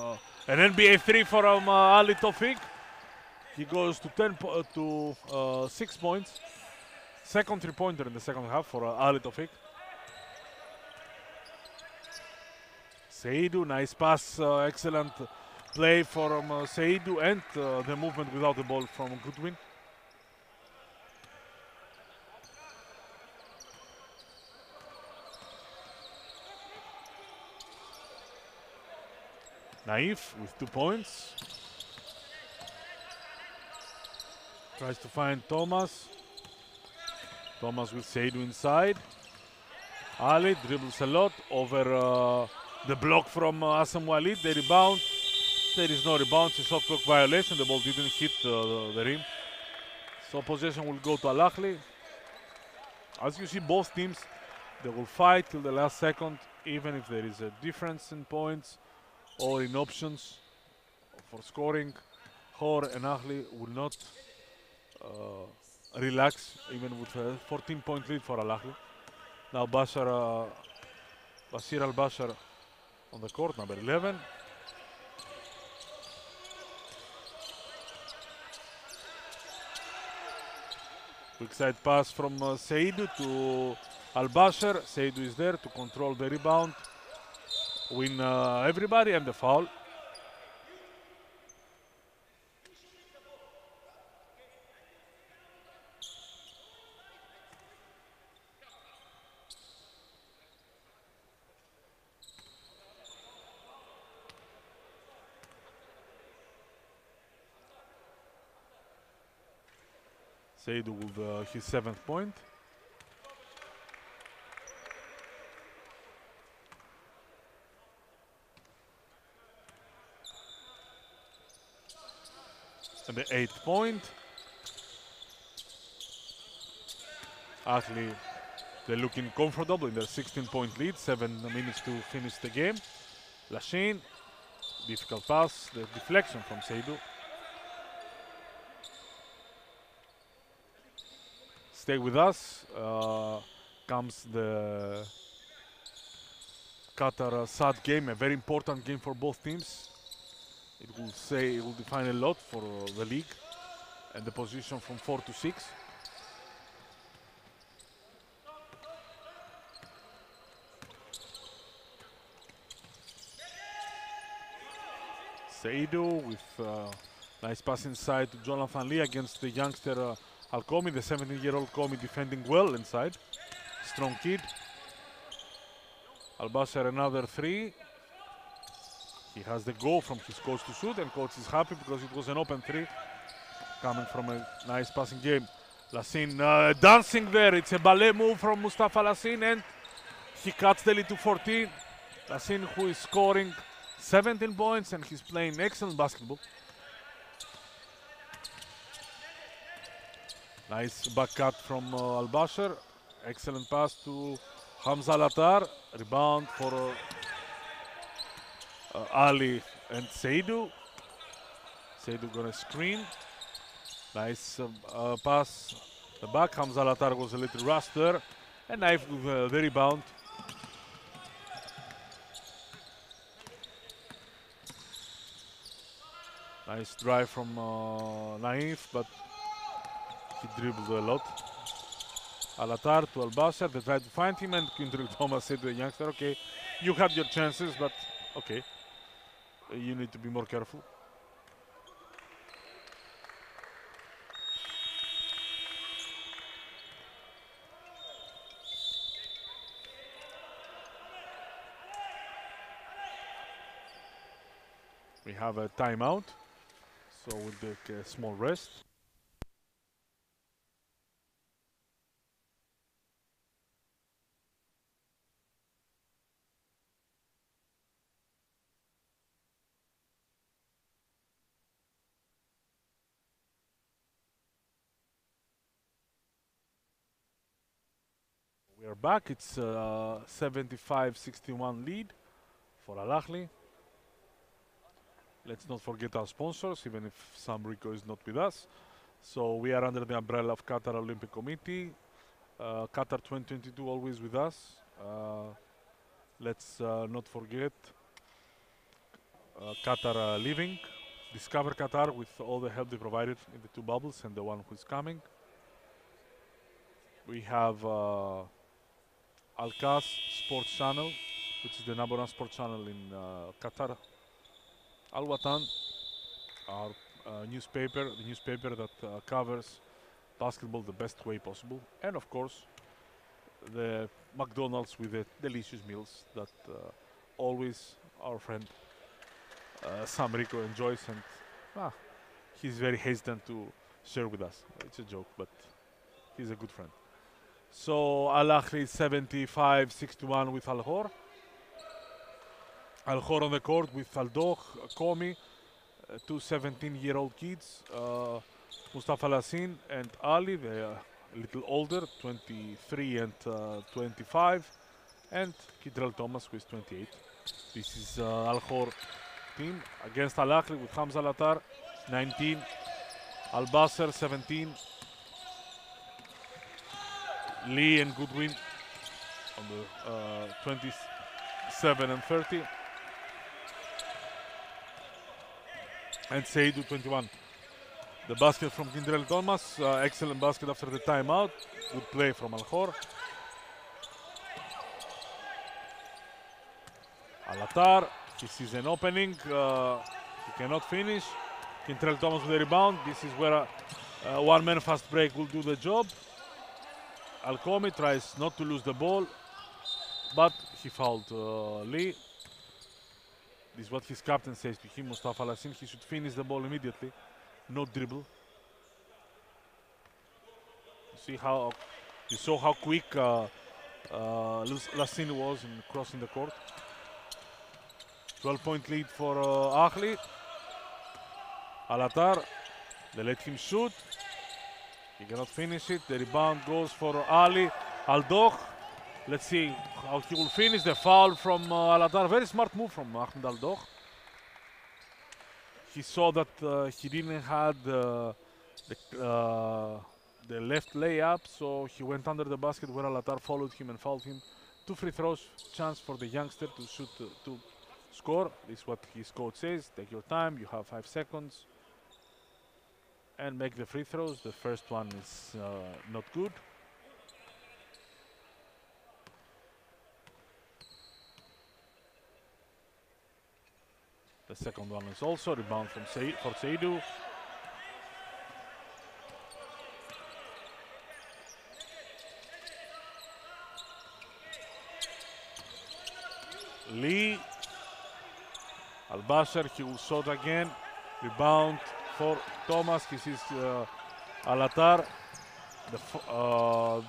A: an NBA 3 from Ali Tofik. He goes to 6 points. Second 3-pointer in the second half for Ali Tofik. Seidu, nice pass, excellent play from Seidu, and the movement without the ball from Goodwin. Naif with 2 points. Tries to find Thomas. Thomas with Seidu inside. Ali dribbles a lot over the block from Assam Walid. The rebound. There is no rebound. It's a shot clock violation. The ball didn't hit the rim. So possession will go to Al Ahly. As you see, both teams, they will fight till the last second, even if there is a difference in points or in options for scoring. Khor and Ahly will not relax, even with a 14-point lead for Al Ahly. Now Bashir Al-Bashir on the court, number 11. Quick side pass from Seidu to Al-Bashir. Seidu is there to control the rebound. win everybody, and the foul. Seydu with his 7th point. And the 8th point. Ahli, they're looking comfortable in their 16-point lead. 7 minutes to finish the game. Lashin, difficult pass, the deflection from Seydu. Stay with us. Comes the Qatar Sad game, a very important game for both teams. It will define a lot for the league and the position from 4 to 6. Seydu with nice pass inside to Jonathan Lee against the youngster Al-Komi, the 17-year-old Komi defending well inside. Strong kid. Al-Bashar another 3. He has the go from his coach to shoot, and coach is happy because it was an open 3 coming from a nice passing game. Lassin dancing there. It's a ballet move from Mustafa Lassin, and he cuts the lead to 14. Lassin, who is scoring 17 points, and he's playing excellent basketball. Nice back cut from Al-Bashar. Excellent pass to Hamza Latar. Rebound for Ahli and Seydu. Seydu gonna screen. Nice pass. The back. Hamza Latar was a little rushed there. And Naif with the rebound. Nice drive from Naif, but he dribbled a lot. Alatar to Al-Bashar. They tried to find him, and Quintrell Thomas said to the youngster, okay, you had your chances, but okay, you need to be more careful. We have a timeout, so we'll take a small rest. We are back. It's 75-61 lead for Al Ahli. Let's not forget our sponsors, even if Sam Rico is not with us. So we are under the umbrella of Qatar Olympic Committee. Qatar 2022 always with us. Let's not forget Qatar Living. Discover Qatar with all the help they provided in the 2 bubbles and the one who is coming. We have Al-Qas Sports Channel, which is the #1 sports channel in Qatar. Al-Watan, our newspaper, the newspaper that covers basketball the best way possible. And of course, the McDonald's with the delicious meals that always our friend Sam Rico enjoys, and he's very hesitant to share with us. It's a joke, but he's a good friend. So Al Ahli 75-61 with Al Khor. Al Khor on the court with Al Doh, Komi, 2 17-year-old kids, Mustafa Lassin and Ali. They are a little older, 23 and 25, and Quintrell Thomas, who is 28. This is Al Khor team against Al Ahli with Hamza Latar, 19, Al-Bashar, 17, Lee and Goodwin on the 27 and 30, and Seydu, 21. The basket from Quintrell Thomas, excellent basket after the timeout. Good play from Al Khor. Alatar, he sees an opening, he cannot finish. Quintrell Thomas with the rebound. This is where one man fast break will do the job. Alcomi tries not to lose the ball, but he fouled Lee. This is what his captain says to him, Mustafa Lassin. He should finish the ball immediately, not dribble. You saw how quick Lassin was in crossing the court. 12-point lead for Ahli. Alatar, they let him shoot. He cannot finish it. The rebound goes for Ali Aldokh. Let's see how he will finish. The foul from Alatar. Very smart move from Ahmed Aldokh. He saw that he didn't have the left layup, so he went under the basket where Alatar followed him and fouled him. 2 free throws, chance for the youngster to shoot, to score. This is what his coach says. Take your time, you have 5 seconds. And make the free throws. The first one is not good. The second one is also rebound from for Seidu. Lee. Al-Bashar, he will shot again. Rebound for Thomas. He sees Alatar.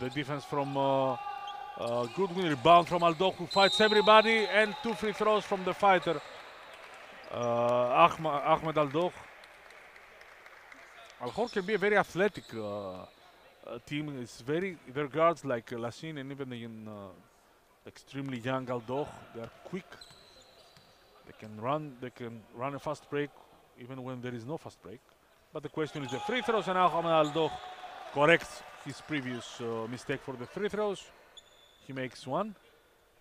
A: The defense from Goodwin. Rebound from Aldokh, who fights everybody. And 2 free throws from the fighter, Ahmed Aldokh. Khor can be a very athletic team. It's their guards like Lassin and even in extremely young Aldokh. They are quick. They can run a fast break even when there is no fast break. But the question is the free throws, and Ahmed Aldokh corrects his previous mistake for the free throws. He makes 1,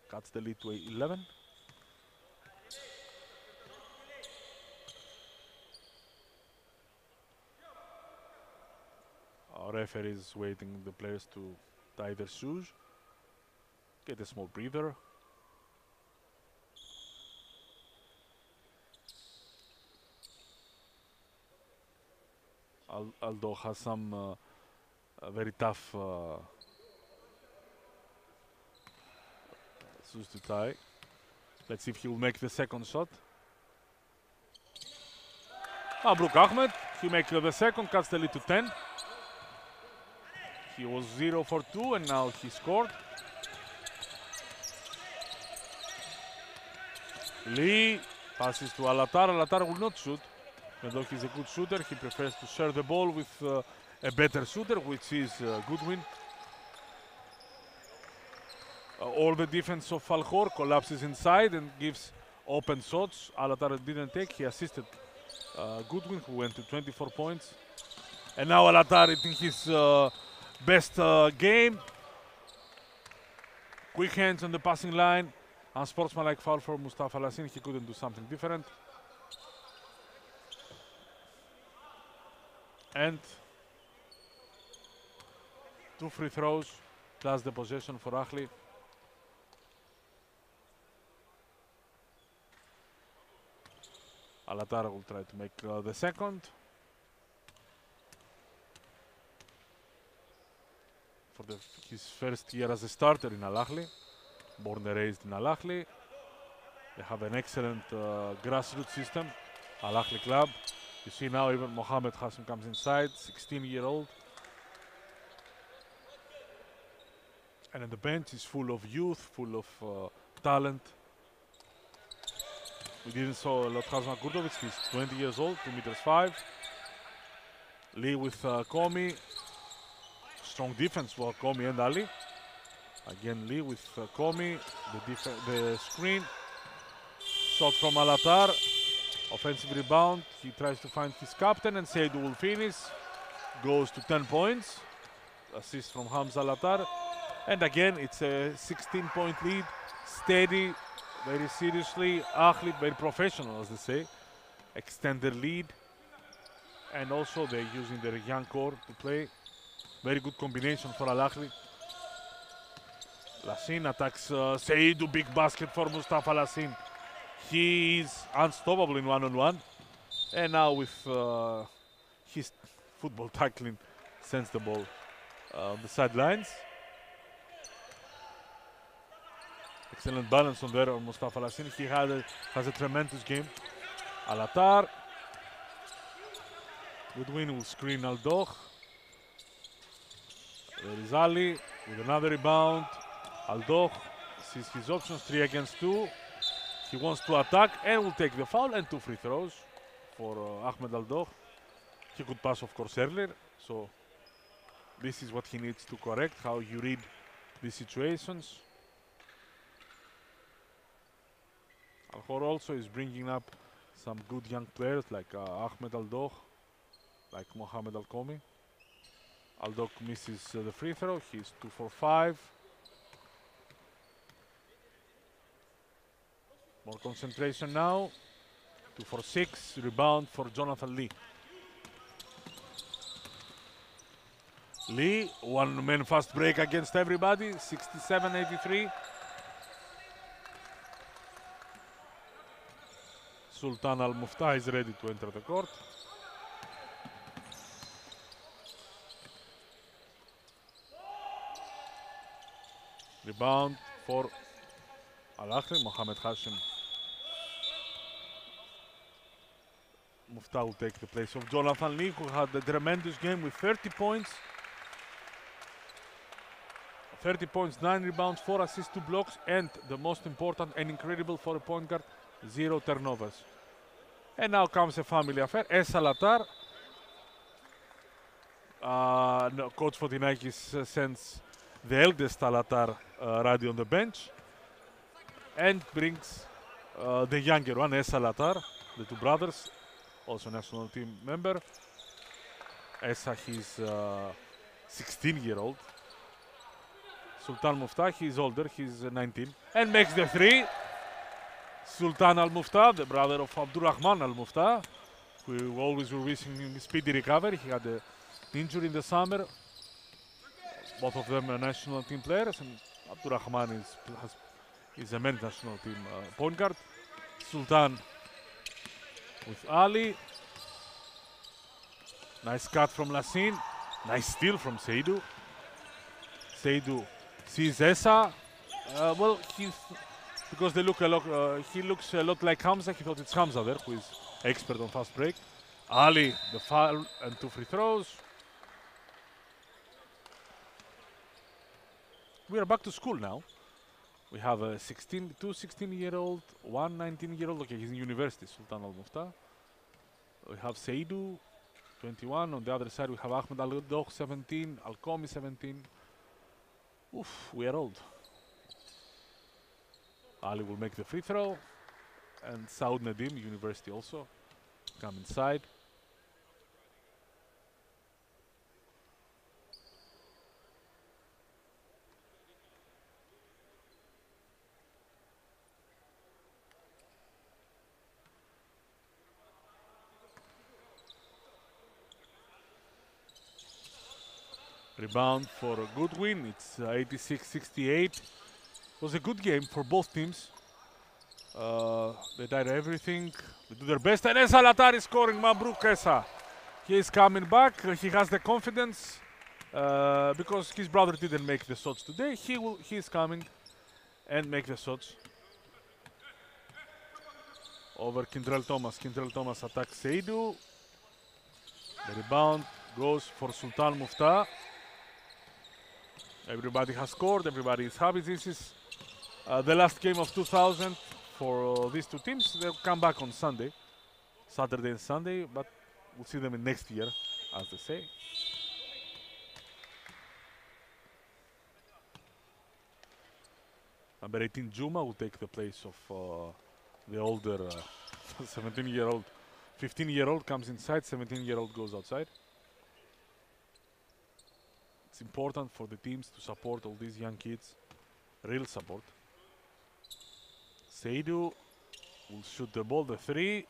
A: cuts the lead to 11. Our referee is waiting the players to tie their shoes, get a small breather. Aldokh has some very tough shoes to tie. Let's see if he will make the second shot. Mabruk Ahmed, he makes the second, cuts the lead to 10. He was 0 for 2 and now he scored. Lee passes to Alatar. Alatar will not shoot. Although he's a good shooter, he prefers to share the ball with a better shooter, which is Goodwin. All the defense of Khor collapses inside and gives open shots. Alatar didn't take, he assisted Goodwin, who went to 24 points. And now Alatar in his best game. Quick hands on the passing line. Unsportsmanlike foul for Mustafa Lassin. He couldn't do something different. And 2 free throws plus the possession for Ahli. Alatar will try to make the second. For his first year as a starter in Ahli, born and raised in Ahli. They have an excellent grassroots system, Ahli club. You see now even Mohamed Hassim comes inside, 16-year-old. And the bench is full of youth, full of talent. We didn't saw a lot Hazman Kurdovic, he's 20 years old, 2'5". Lee with Komi. Strong defense for Komi and Ali. Again Lee with Komi, the screen. Shot from Alatar. Offensive rebound, he tries to find his captain and Seidu will finish. Goes to 10 points. Assist from Hamza Alatar. And again, it's a 16-point lead. Steady, very seriously. Ahli, very professional, as they say. Extend their lead. And also they're using their young core to play. Very good combination for Al-Ahli. Lassin attacks Seidu, big basket for Mustafa Lassin. He is unstoppable in one-on-one. And now with his football tackling, sends the ball on the sidelines. Excellent balance on there on Mustafa Lassin. He has a tremendous game. Alatar. Goodwin will screen Aldoch. There is Ali with another rebound. Aldoch sees his options, 3 against 2. He wants to attack and will take the foul and 2 free throws for Ahmed Aldoch. He could pass, of course, earlier. So this is what he needs to correct, how you read these situations. Khor also is bringing up some good young players like Ahmed Aldoch, like Mohamed Al-Komi. Aldoch misses the free throw. He's 2 for 5. More concentration now. 2 for 6. Rebound for Jonathan Lee. Lee, one-man fast break against everybody. 67-83. Sultan Al-Muftah is ready to enter the court. Rebound for Al-Ahli, Mohamed Hashim. Muftah will take the place of Jonathan Lee, who had a tremendous game with 30 points. 30 points, 9 rebounds, 4 assists, 2 blocks, and the most important and incredible for a point guard, 0 turnovers. And now comes a family affair. Alatar. No, Coach Fotinakis sends the eldest Alatar Radi on the bench and brings the younger one, Alatar, the 2 brothers, also national team member. He's 16-year-old. Sultan Muftah, he's older, he's 19, and makes the 3. Sultan Al-Muftah, the brother of Abdurrahman Al-Muftah, who always were wishing him speedy recovery. He had an injury in the summer. Both of them are national team players, and Abdurrahman is a men's national team point guard. Sultan with Ali. Nice cut from Lassin. Nice steal from Seydou. Seydou sees Essa. Well, because they look a lot, he looks a lot like Hamza. He thought it's Hamza there, who is expert on fast break. Ali, the foul and 2 free throws. We are back to school now. We have a 16-year-old, one 19-year-old. Okay, he's in university, Sultan Al-Muftah. We have Seydou, 21. On the other side, we have Ahmed Al-Doh, 17. Al-Komi, 17. Oof, we are old. Ali will make the free throw. And Saud Nadim, university also, come inside. Rebound for a good win. It's 86-68. It was a good game for both teams. They did everything. They do their best. And Essa Alatar is scoring. Mabruk Essa. He is coming back. He has the confidence because his brother didn't make the shots today. He is coming and make the shots. Over Kindrel Thomas. Kindrel Thomas attacks Seydou. The rebound goes for Sultan Muftah. Everybody has scored, everybody is happy. This is the last game of 2000 for these two teams. They'll come back on Sunday, Saturday and Sunday, but we'll see them in next year, as they say. Number 18, Juma, will take the place of the older 17-year-old. 15-year-old comes inside, 17-year-old goes outside. It's important for the teams to support all these young kids, real support. Seydou will shoot the ball, the 3,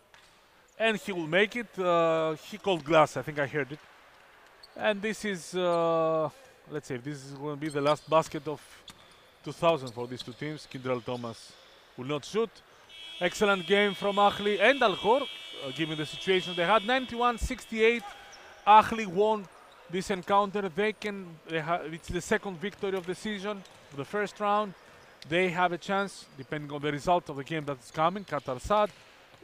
A: and he will make it. He called glass, I think I heard it. And this is, let's say, this is going to be the last basket of 2000 for these two teams. Kindrel Thomas will not shoot. Excellent game from Ahli and Khor, given the situation they had. 91-68. Ahli won this encounter. It's the second victory of the season, the first round. They have a chance, depending on the result of the game that's coming, Qatar Sad,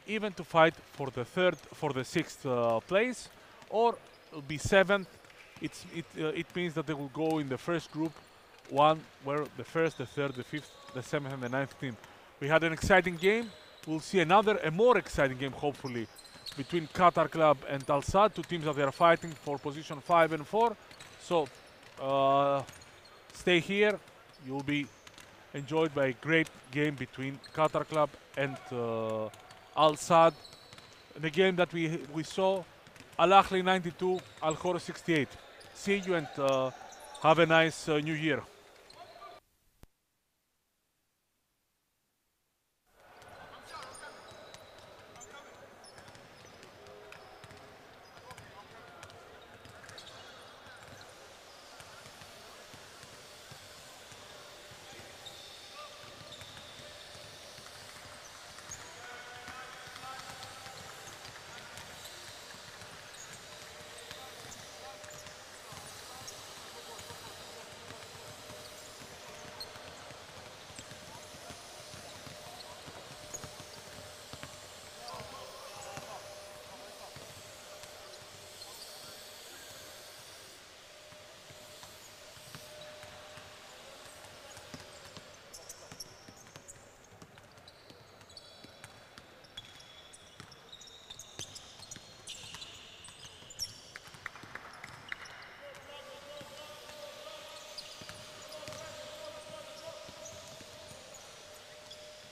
A: even to fight for the sixth place, or it'll be seventh. It means that they will go in the first group one, where the first, the third, the fifth, the seventh, and the ninth team. We had an exciting game. We'll see a more exciting game, hopefully, between Qatar Club and Al Sadd, two teams that they are fighting for position 5 and 4. So stay here. You'll be enjoyed by a great game between Qatar Club and Al Sadd. The game that we saw, Al Ahli 92, Al Khor 68. See you and have a nice new year.